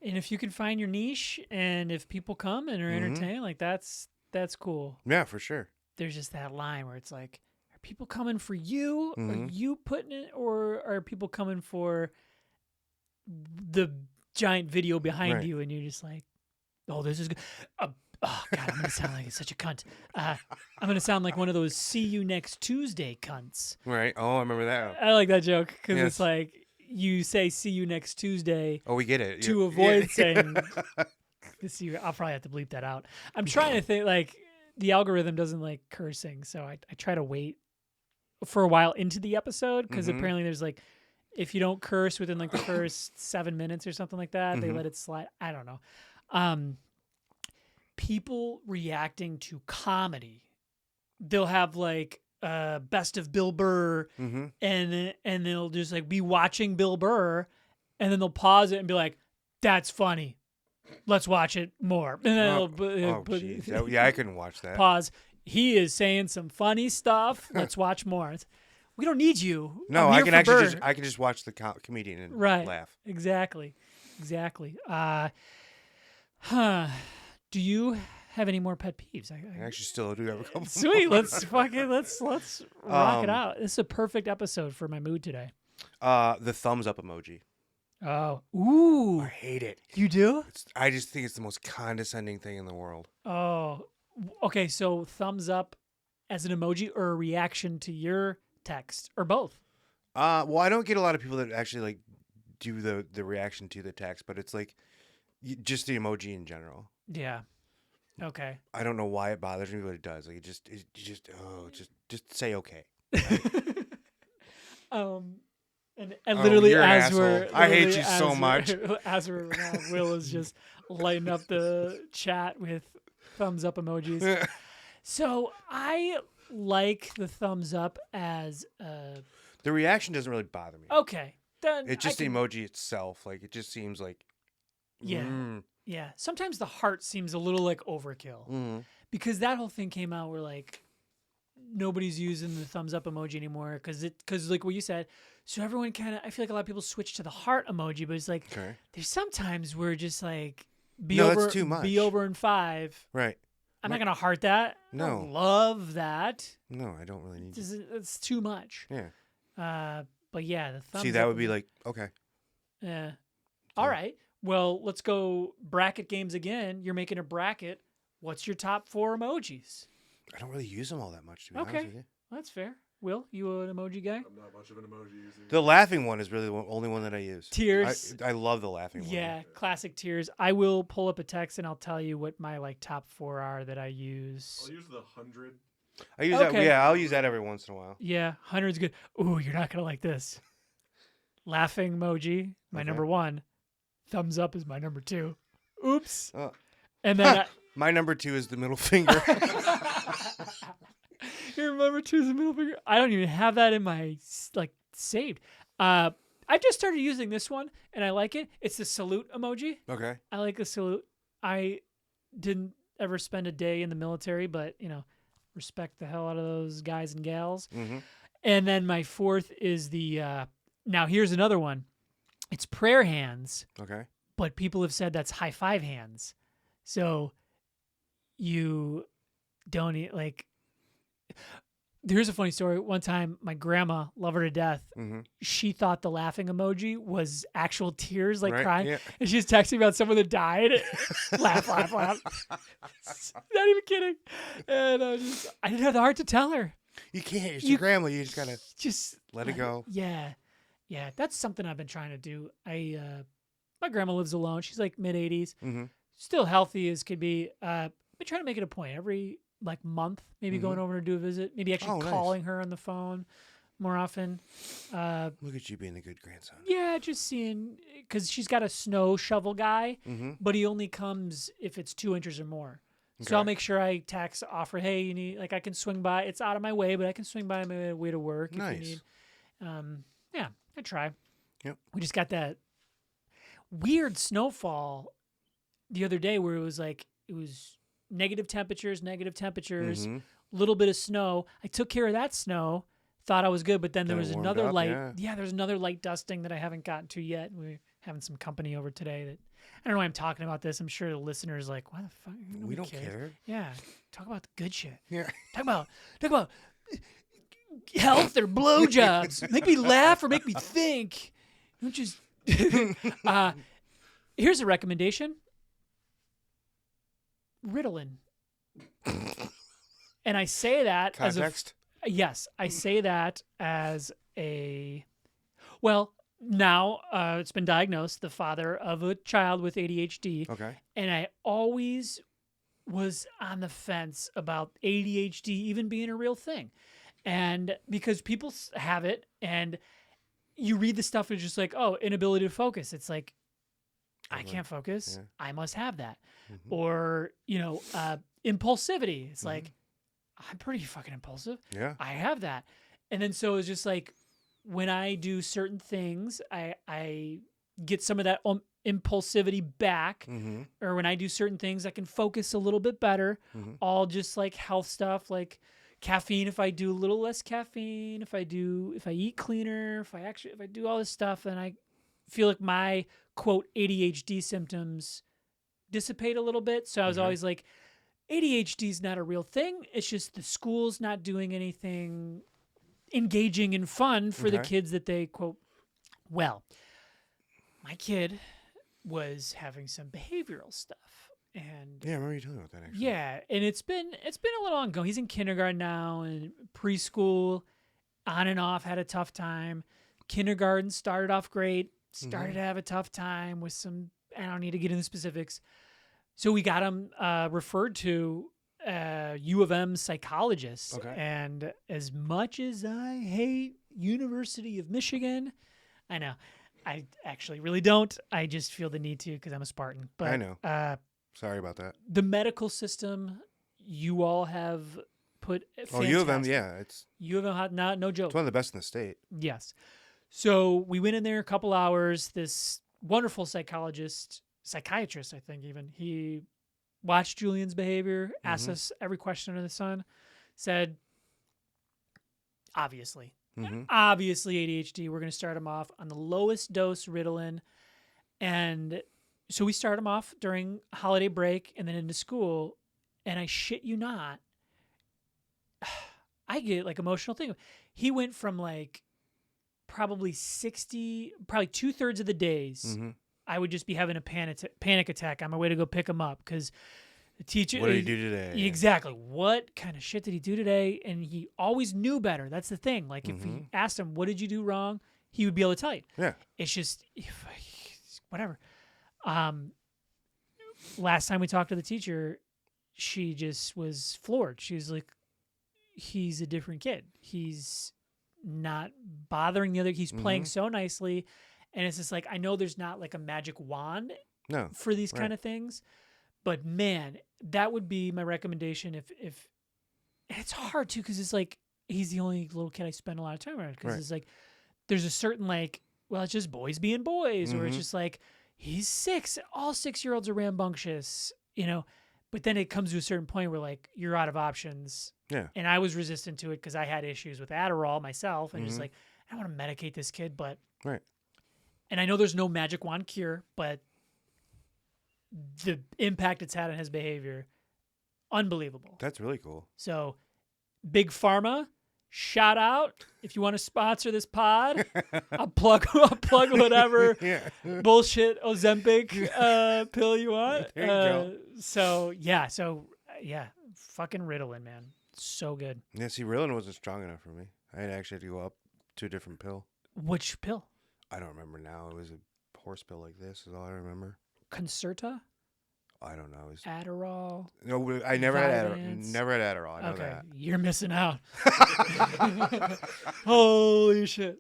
and if you can find your niche, and if people come and are entertained, like that's cool. Yeah, for sure. There's just that line where it's like, are people coming for you? Mm-hmm. Are you putting it, or are people coming for the giant video behind you, and you're just like, oh, this is good. Oh God, I'm gonna sound like such a cunt. I'm gonna sound like one of those "See you next Tuesday" cunts. Right. Oh, I remember that. I like that joke because it's like you say "See you next Tuesday." Oh, we get it. To avoid saying "See you." I'll probably have to bleep that out. I'm trying to think. Like the algorithm doesn't like cursing, so I try to wait for a while into the episode because apparently there's like, if you don't curse within like the first 7 minutes or something like that, they let it slide. I don't know. People reacting to comedy, they'll have like best of Bill Burr, and they'll just like be watching Bill Burr, and then they'll pause it and be like, "That's funny, let's watch it more." And then yeah, I couldn't watch that. Pause. He is saying some funny stuff. Let's watch more. We don't need you. No, I can just watch the comedian and laugh. Exactly. Do you have any more pet peeves? I actually still do have a couple. Sweet. Let's rock it out. This is a perfect episode for my mood today. The thumbs up emoji. Oh, ooh. I hate it. You do? I just think it's the most condescending thing in the world. Oh, okay. So thumbs up as an emoji or a reaction to your text, or both? Well, I don't get a lot of people that actually like do the reaction to the text, but it's like just the emoji in general. Yeah. Okay. I don't know why it bothers me, but it does. Like just say okay. And literally as we're, I hate you so much. As we're Will is just lighting up the chat with thumbs up emojis. So I like the thumbs up as the reaction doesn't really bother me. Okay, then it's just the emoji itself. Like it just seems like yeah. Sometimes the heart seems a little like overkill because that whole thing came out where like nobody's using the thumbs up emoji anymore because like what you said. So everyone kind of, I feel like a lot of people switch to the heart emoji, but it's like there's sometimes where just like that's too much. Be over in 5. Right. I'm not gonna heart that. No. I don't love that. No, I don't really need to. It's too much. Yeah. But yeah, the thumbs See, that up would be like, okay. Yeah. All right. Well, let's go bracket games again. You're making a bracket. What's your top 4 emojis? I don't really use them all that much, to be honest with you. That's fair. Will, you an emoji guy? I'm not much of an emoji user. The laughing one is really the only one that I use. Tears. I love the laughing one. Yeah, classic tears. I will pull up a text and I'll tell you what my like top 4 are that I use. I'll use the 100. I use that. Yeah, I'll use that every once in a while. Yeah, 100's good. Ooh, you're not gonna like this. Laughing emoji, my number 1. Thumbs up is my number 2. Oops. And then my number 2 is the middle finger. Your number 2 is the middle finger. I don't even have that in my like saved. I've just started using this one and I like it. It's the salute emoji. Okay. I like the salute. I didn't ever spend a day in the military, but respect the hell out of those guys and gals. And then my 4th is the now here's another one. It's prayer hands. Okay. But people have said that's high five hands. So you don't like Here's a funny story. One time, my grandma, love her to death, Mm-hmm. she thought the laughing emoji was actual tears, like Right, crying. yeah. And she was texting about someone that died. Laugh, laugh, laugh. Not even kidding. And I didn't have the heart to tell her. You can't. It's your grandma. You just gotta Just let it go. Yeah. Yeah. That's something I've been trying to do. My grandma lives alone. She's like mid-80s. Mm-hmm. Still healthy as could be. I've been trying to make it a point every like month, maybe going over to do a visit, maybe actually nice. calling her on the phone more often. Look at you being a good grandson. Yeah, just seeing, because she's got a snow shovel guy, Mm-hmm. but he only comes if it's 2 inches or more. Okay. So I'll make sure I offer, hey, you need, like, I can swing by. It's out of my way, but I can swing by on my way to work if you need. Yeah, I try. Yep. We just got that weird snowfall the other day where it was negative temperatures, Mm-hmm. little bit of snow. I took care of that snow, thought I was good, but then there Then it was warmed another up, light. yeah. There's another light dusting that I haven't gotten to yet. We're having some company over today that I don't know why I'm talking about this. I'm sure the listeners are like, why the fuck? We don't cares. care. Yeah. Talk about the good shit. Yeah. Talk about health or blowjobs. Make me laugh or make me think. Don't just here's a recommendation. Ritalin. And I say that Context. yes, I say that as now it's been diagnosed, the father of a child with ADHD. Okay. And I always was on the fence about ADHD even being a real thing. And because people have it and you read the stuff, it's just like, oh, inability to focus. It's like, I can't focus. Yeah. I must have that. Mm-hmm. Or, impulsivity. It's like, I'm pretty fucking impulsive. Yeah. I have that. And then so it's just like, when I do certain things, I get some of that impulsivity back. Mm-hmm. Or when I do certain things, I can focus a little bit better. Mm-hmm. All just like health stuff, like caffeine. If I do a little less caffeine, if I eat cleaner, if I do all this stuff, then I feel like my quote ADHD symptoms dissipate a little bit. So I was always like, ADHD is not a real thing. It's just the school's not doing anything engaging and fun for the kids that they quote. Well, my kid was having some behavioral stuff, and Yeah, I remember you telling me about that actually. yeah, and it's been a little ongoing. He's in kindergarten now and preschool, on and off, had a tough time. Kindergarten started off great, started to have a tough time with some, I don't need to get into specifics. So we got him referred to U of M psychologist. Okay. And as much as I hate University of Michigan, I know, I actually really don't. I just feel the need to because I'm a Spartan. But I know. Sorry about that. the medical system, you all have put Oh, U of M, fantastic. yeah. It's U of M, no joke. one of the best in the state. Yes. So we went in there a couple hours. This wonderful psychiatrist, I think even, he watched Julian's behavior, asked us every question under the sun, said, obviously ADHD. We're going to start him off on the lowest dose Ritalin. And so we start him off during holiday break and then into school. And I shit you not, I get like emotional thing. He went from like probably 2/3 of the days, I would just be having a panic attack on my way to go pick him up because the teacher. What did he do today? Exactly. What kind of shit did he do today? And he always knew better. That's the thing. Like if we asked him, what did you do wrong? He would be able to tell you. Yeah. It's just, whatever. Last time we talked to the teacher, she just was floored. She was like, he's a different kid. He's not bothering the other. He's playing so nicely. And it's just like, I know there's not like a magic wand for these kind of things, but man, that would be my recommendation. If and it's hard too, because it's like, he's the only little kid I spend a lot of time around. Because it's like, there's a certain like, well, it's just boys being boys, or it's just like, he's 6. All 6-year-olds are rambunctious, but then it comes to a certain point where like, you're out of options. Yeah. And I was resistant to it because I had issues with Adderall myself, and just like, I don't want to medicate this kid, but and I know there's no magic wand cure, but the impact it's had on his behavior, unbelievable. That's really cool. So, big pharma, shout out if you want to sponsor this pod. I'll plug whatever bullshit Ozempic pill you want. There you go. So fucking Ritalin, man, so good. Yeah, see, Ritalin wasn't strong enough for me. I actually had to go up to a different pill. Which pill? I don't remember now. It was a horse pill like this is all I remember. Concerta? I don't know. It was... Adderall? No, I never had Adderall. Vyvanse? Never had Adderall. I know Okay, that. you're missing out. Holy shit.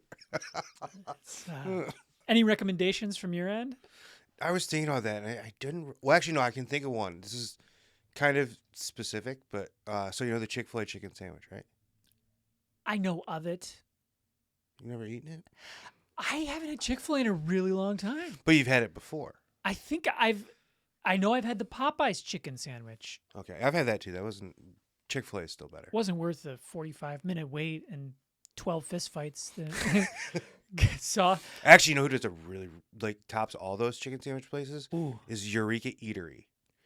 Any recommendations from your end? I was thinking about that, and I didn't... Well, actually, no, I can think of one. This is kind of specific, but... so you know the Chick-fil-A chicken sandwich, right? I know of it. You never eaten it? I haven't had Chick-fil-A in a really long time. But you've had it before. I think I know I've had the Popeyes chicken sandwich. Okay, I've had that too. That wasn't... Chick-fil-A is still better. Wasn't worth the 45-minute wait and 12 fist fights. Saw. Actually, you know who does a really... Like, tops all those chicken sandwich places? Ooh. Is Eureka Eatery.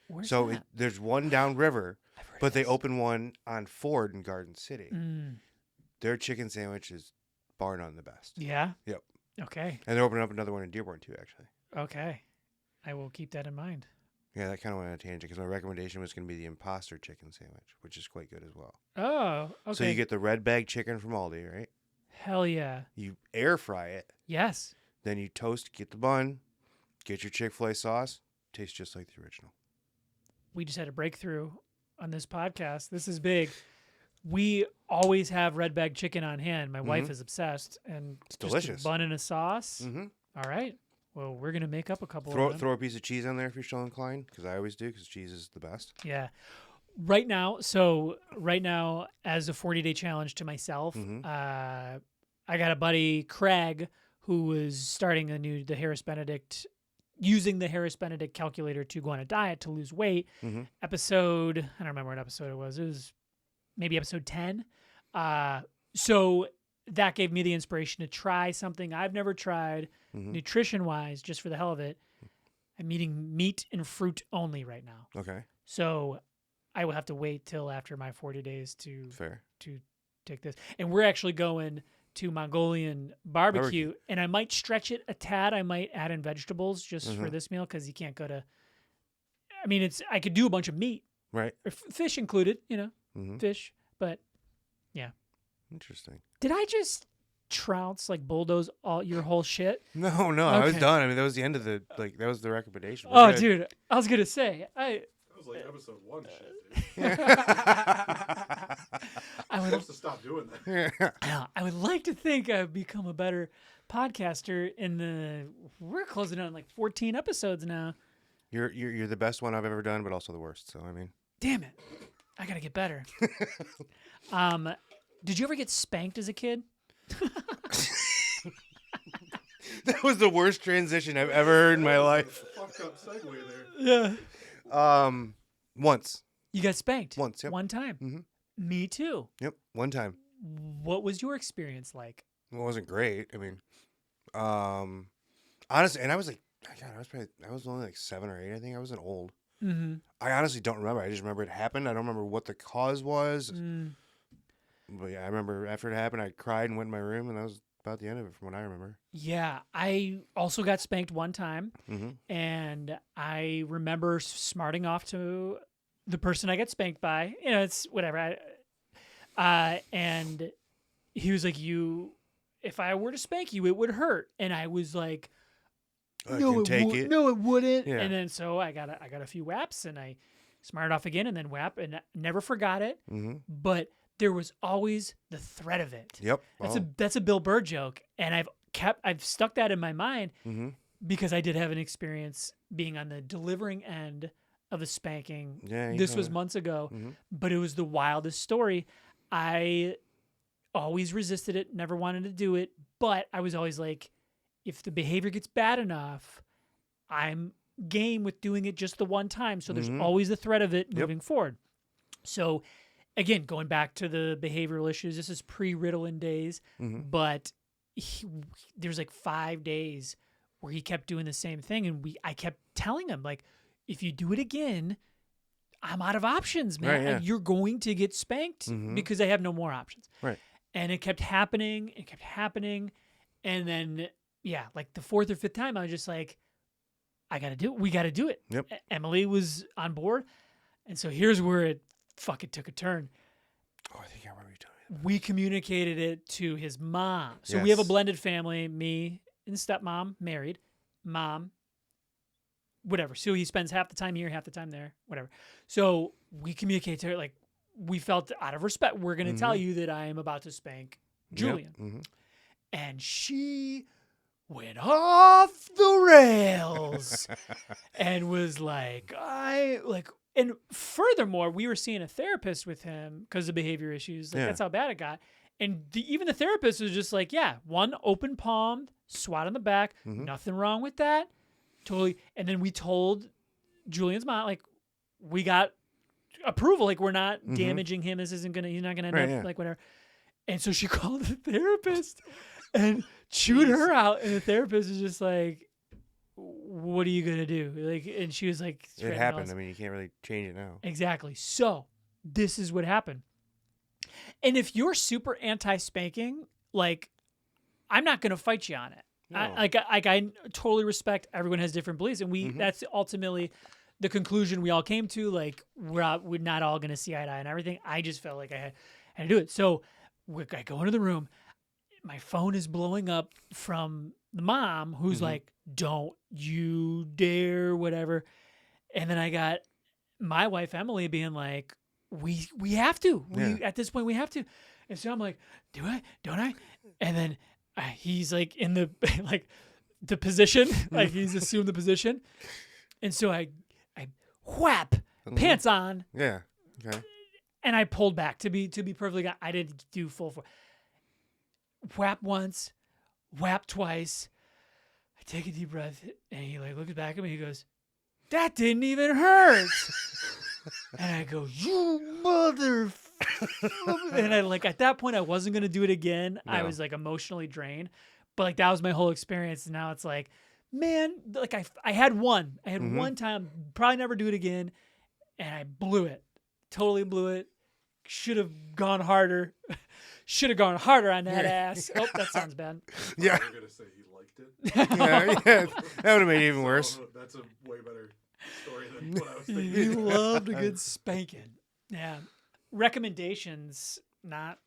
Where's So that? there's one downriver, I've heard of but they this. open one on Ford in Garden City. Mm. Their chicken sandwich is bar none the best. Yeah? Yep. Okay. And they're opening up another one in Dearborn too, actually. Okay. I will keep that in mind. Yeah, that kind of went on a tangent because my recommendation was going to be the Imposter chicken sandwich, which is quite good as well. Oh, okay. So you get the red bag chicken from Aldi, right? Hell yeah. You air fry it, Yes. then you toast, get the bun, get your Chick-fil-A sauce. Tastes just like the original. We just had a breakthrough on this podcast. This is big. We always have red bag chicken on hand. My wife is obsessed, and It's just delicious. a bun and a sauce. Mm-hmm. All right. Well, we're gonna make up a couple. Throw of them. throw a piece of cheese on there if you're still inclined, because I always do, because cheese is the best. Yeah. Right now, as a 40-day challenge to myself, I got a buddy, Craig, who was starting the Harris Benedict, using the Harris Benedict calculator to go on a diet to lose weight. Episode, I don't remember what episode it was. It was maybe episode 10. So that gave me the inspiration to try something I've never tried, nutrition-wise, just for the hell of it. I'm eating meat and fruit only right now. Okay. So I will have to wait till after my 40 days to Fair. take this. And we're actually going to Mongolian barbecue, and I might stretch it a tad. I might add in vegetables just for this meal because you can't go to. I mean, I could do a bunch of meat, Right. or fish included, fish. But yeah, Interesting. did I just trounce like bulldoze all your whole shit? No, I was Okay. done. I mean, that was the end of the that was the recommendation. We're Oh, good. dude, I was gonna say That was like episode 1 shit, dude. I I'm would supposed to stop doing that. I would like to think I've become a better podcaster we're closing on like 14 episodes now. You're the best one I've ever done, but also the worst. So I mean, Damn it. I got to get better. Did you ever get spanked as a kid? that was the worst transition I've ever heard in my life. Fucked up segue there. Yeah. Once. You got spanked? Once, yep. One time? Mhm. Me too. Yep, one time. What was your experience like? It wasn't great. I mean, honestly, and I was like, God, I was only like 7 or 8. I think I wasn't old. Mm-hmm. I honestly don't remember. I just remember it happened. I don't remember what the cause was. But yeah, I remember after it happened, I cried and went in my room, and that was about the end of it from what I remember. Yeah, I also got spanked one time, and I remember smarting off to the person I got spanked by. You know, it's whatever. And he was like, if I were to spank you, it would hurt. And I was like, I can take it. No, it wouldn't. Yeah. And then so I got a few whaps, and I smarted off again, and then whap, and I never forgot it. But there was always the threat of it. Yep. That's a Bill Burr joke, and I've stuck that in my mind because I did have an experience being on the delivering end of a spanking. Yeah, this was months ago, but it was the wildest story. I always resisted it, never wanted to do it, but I was always like, if the behavior gets bad enough, I'm game with doing it just the one time. So there's always the threat of it moving forward. So again, going back to the behavioral issues, this is pre-Ritalin days, but there's like 5 days where he kept doing the same thing. And I kept telling him, like, if you do it again, I'm out of options, man. Right, yeah. You're going to get spanked because I have no more options. Right. And it kept happening. It kept happening. And then, yeah, like the fourth or fifth time, I was just like, I got to do it. We got to do it. Yep. Emily was on board. And so here's where it fucking took a turn. Oh, I think I remember you telling me We communicated it to his mom. So we have a Yes. blended family, me and stepmom, married, mom, whatever. So he spends half the time here, half the time there, whatever. So we communicate to her, like, we felt out of respect, we're going to tell you that I am about to spank Julian. Yep. Mm-hmm. And she went off the rails and was like, and furthermore, we were seeing a therapist with him because of behavior issues. Like, Yeah. that's how bad it got. And even the therapist was just like, yeah, one open palmed, swat on the back, nothing wrong with that. Totally. And then we told Julian's mom, like, we got approval. Like, we're not damaging him. He's not going to end up like whatever. And so she called the therapist and chewed her out. And the therapist was just like, what are you going to do? Like, and she was like, It happened. I mean, you can't really change it now. Exactly. So this is what happened. And if you're super anti-spanking, like, I'm not going to fight you on it. No. I totally respect everyone has different beliefs, and that's ultimately the conclusion we all came to. Like, we're not all going to see eye to eye and everything. I just felt like I had to do it. So I go into the room. My phone is blowing up from the mom, who's like, "Don't you dare," whatever. And then I got my wife Emily being like, "We have to. At this point we have to." And so I'm like, "Do I? Don't I?" And then he's like in the the position, like he's assumed the position. And so I whap, pants on. Yeah. Okay. And I pulled back to be perfectly. I didn't do full force. Whap once, whap twice. I take a deep breath, and he like looks back at me. He goes, "That didn't even hurt." And I go, "You mother!" And I like at that point I wasn't gonna do it again. No. I was like emotionally drained, but like that was my whole experience. And now it's like, man, like I had one. I had one time, probably never do it again, and I blew it. Totally blew it. Should have gone harder. Should have gone harder on that ass. Oh, that sounds bad. Yeah. I'm gonna say he liked it. Yeah. That would have made it even worse. So, that's a way better story than what I was thinking. He loved a good spanking. Yeah. Recommendations, not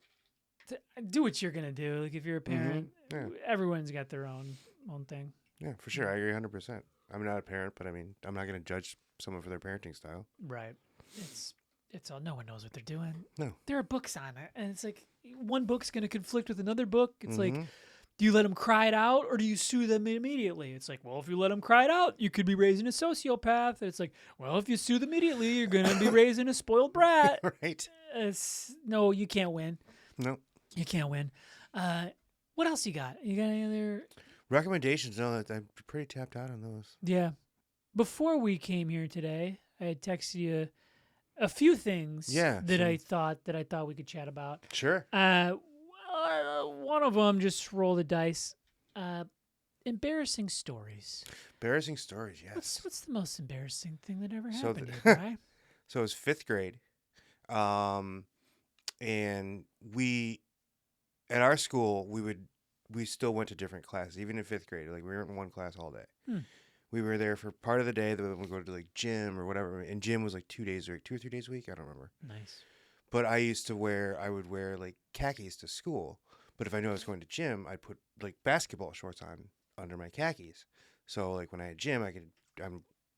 do what you're gonna do. Like if you're a parent, Yeah. everyone's got their own thing. Yeah, for sure. I agree 100%. I'm not a parent, but I mean, I'm not going to judge someone for their parenting style. Right. It's all. No one knows what they're doing. No. There are books on it, and it's like one book's gonna conflict with another book. It's like, do you let them cry it out or do you sue them immediately? It's like, well, if you let them cry it out, you could be raising a sociopath. It's like, well, if you sue them immediately, you're gonna be raising a spoiled brat. Right. No, you can't win. No. You can't win. What else you got? You got any other? Recommendations? No, I'm pretty tapped out on those. Yeah. Before we came here today, I had texted you a few things that I thought we could chat about. Sure. One of them, just roll the dice. Embarrassing stories. Embarrassing stories, yes. What's the most embarrassing thing that ever So happened to you, Bryan? So it was 5th grade. And we, at our school, we still went to different classes, even in 5th grade. Like, we weren't in one class all day. We were there for part of the day, then we'd go to like gym or whatever. And gym was like 2 days a week, 2 or 3 days a week. I don't remember. Nice. But I would wear like khakis to school. But if I knew I was going to gym, I'd put like basketball shorts on under my khakis. So like when I had gym, I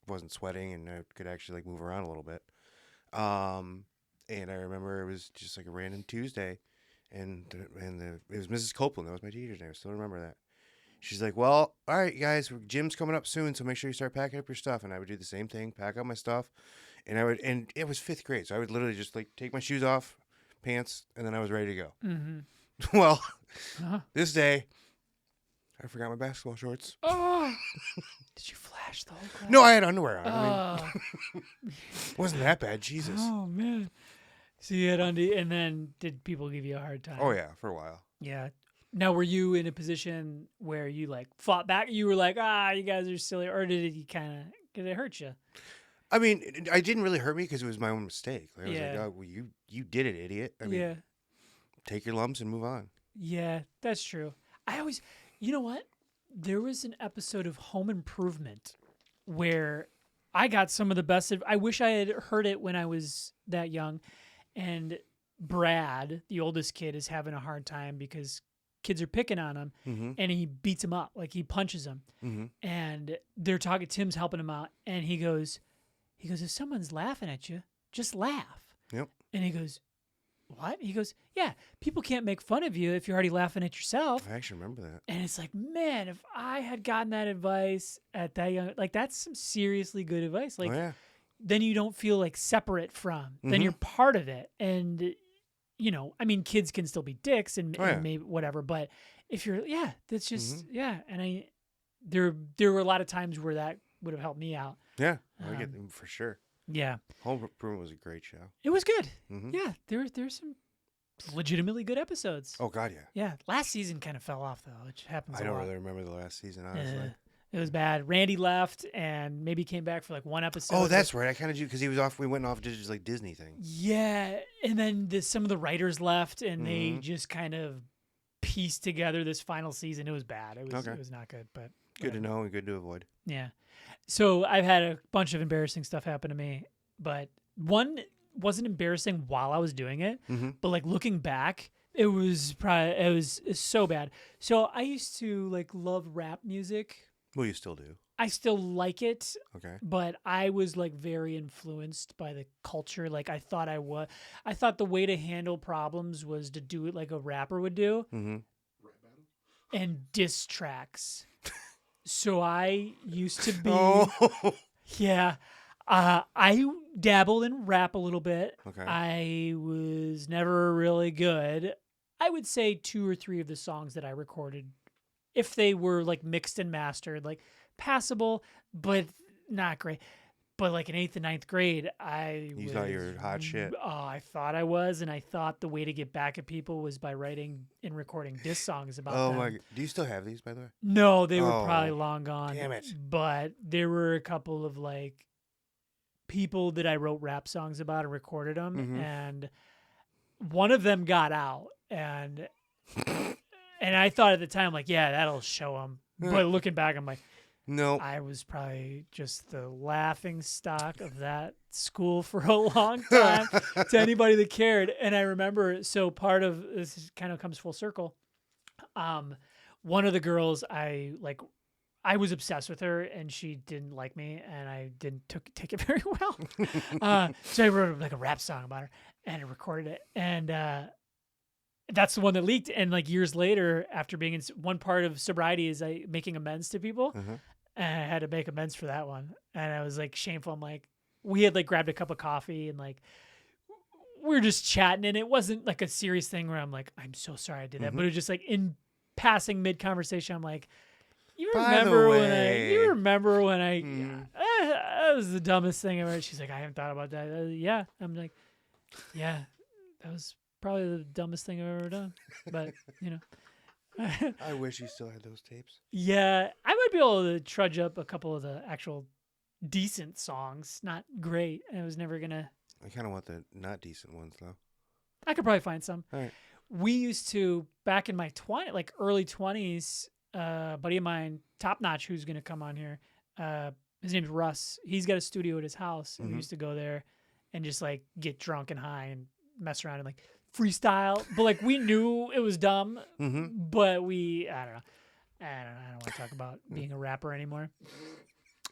wasn't sweating and I could actually like move around a little bit. And I remember it was just like a random Tuesday, and it was Mrs. Copeland. That was my teacher's name. I still remember that. She's like, "Well, all right, guys, gym's coming up soon, so make sure you start packing up your stuff." And I would do the same thing, pack up my stuff, and it was 5th grade, so I would literally just like take my shoes off, pants, and then I was ready to go. Mm-hmm. Well, this day, I forgot my basketball shorts. Oh, did you flash the whole class? No, I had underwear on. Oh. It wasn't that bad, Jesus. Oh man. So you had undie, and then did people give you a hard time? Oh yeah, for a while. Yeah. Now, were you in a position where you like fought back? You were like, you guys are silly, or did it hurt you? I mean, it didn't really hurt me because it was my own mistake. Like, I was Yeah. like, "Oh, well, you did it, idiot." I mean, Yeah. take your lumps and move on. Yeah, that's true. I always, you know what? There was an episode of Home Improvement where I got some of the best. I wish I had heard it when I was that young. And Brad, the oldest kid, is having a hard time because kids are picking on him, and he beats him up, like he punches him. And they're talking. Tim's helping him out, and he goes, if someone's laughing at you, just laugh. Yep. And he goes, what? He goes, yeah, people can't make fun of you if you're already laughing at yourself. I actually remember that. And it's like, man, if I had gotten that advice at that young, like that's some seriously good advice. Like, then you don't feel like separate from, then you're part of it. And, you know, I mean, kids can still be dicks and maybe whatever, but if you're, that's just, And there were a lot of times where that would have helped me out. Yeah, I get them for sure. Yeah. Home Improvement was a great show. It was good. Yeah, there's some legitimately good episodes. Oh, God, yeah. Yeah, last season kind of fell off, though, which happens a lot. I don't really remember the last season, honestly. It was bad. Randy left and maybe came back for like one episode. Oh, that's right. I kind of do because he was off. We went off to just like Disney thing. Yeah, and then some of the writers left, and they just kind of pieced together this final season. It was bad. It was not good, but good to know and good to avoid. Yeah. So I've had a bunch of embarrassing stuff happen to me, but one wasn't embarrassing while I was doing it, but like looking back, it was so bad. So I used to like love rap music. Well, you still do. I still like it. Okay. But I was like very influenced by the culture. Like I thought the way to handle problems was to do it like a rapper would do. Rap battle? And diss tracks. So I used to be, I dabbled in rap a little bit. Okay. I was never really good. I would say 2 or 3 of the songs that I recorded, if they were like mixed and mastered, like passable, but not great. But like in 8th and 9th grade, You thought you were hot shit. Oh, I thought I was, and I thought the way to get back at people was by writing and recording diss songs about them. Oh my God. Do you still have these, by the way? No, they were probably long gone. Damn it. But there were a couple of like people that I wrote rap songs about and recorded them, and one of them got out, and I thought at the time like, yeah, that'll show them. But looking back, I'm like, no, I was probably just the laughing stock of that school for a long time to anybody that cared. And I remember, so part of this kind of comes full circle. One of the girls I was obsessed with her, and she didn't like me, and I didn't take it very well. So I wrote like a rap song about her, and I recorded it, and that's the one that leaked. And like years later, after being in one part of sobriety is making amends to people, and I had to make amends for that one, and I was like shameful. I'm like, we had like grabbed a cup of coffee, and like we were just chatting, and it wasn't like a serious thing where I'm like, I'm so sorry I did that, but it was just like in passing mid conversation, I'm like, you remember when I that was the dumbest thing ever. She's like, I haven't thought about that. Yeah. I'm like, yeah, that was probably the dumbest thing I've ever done. But, you know. I wish you still had those tapes. Yeah. I might be able to trudge up a couple of the actual decent songs. Not great. I was never going to. I kind of want the not decent ones, though. I could probably find some. All right. We used to, back in my early 20s, buddy of mine, Top Notch, who's going to come on here. His name's Russ. He's got a studio at his house, and we used to go there and just like get drunk and high and mess around and like freestyle. But like we knew it was dumb, but I don't know. I don't want to talk about being a rapper anymore.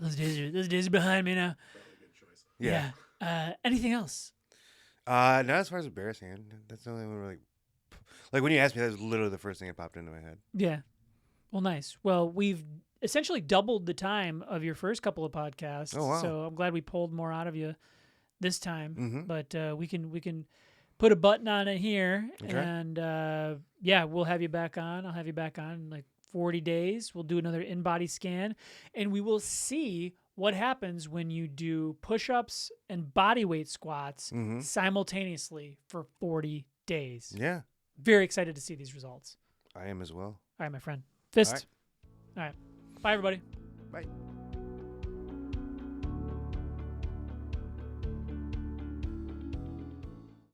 Those days are behind me now. Yeah. Anything else? Not as far as embarrassing. That's the only one really. Like when you asked me, that was literally the first thing that popped into my head. Yeah. Well, nice. Well, we've essentially doubled the time of your first couple of podcasts. Oh, wow. So I'm glad we pulled more out of you this time. But we can put a button on it here. Okay. And we'll have you back on. I'll have you back on in like 40 days. We'll do another in-body scan, and we will see what happens when you do push-ups and body weight squats simultaneously for 40 days. Yeah. Very excited to see these results. I am as well. All right, my friend. Fist. All right. Bye, everybody. Bye.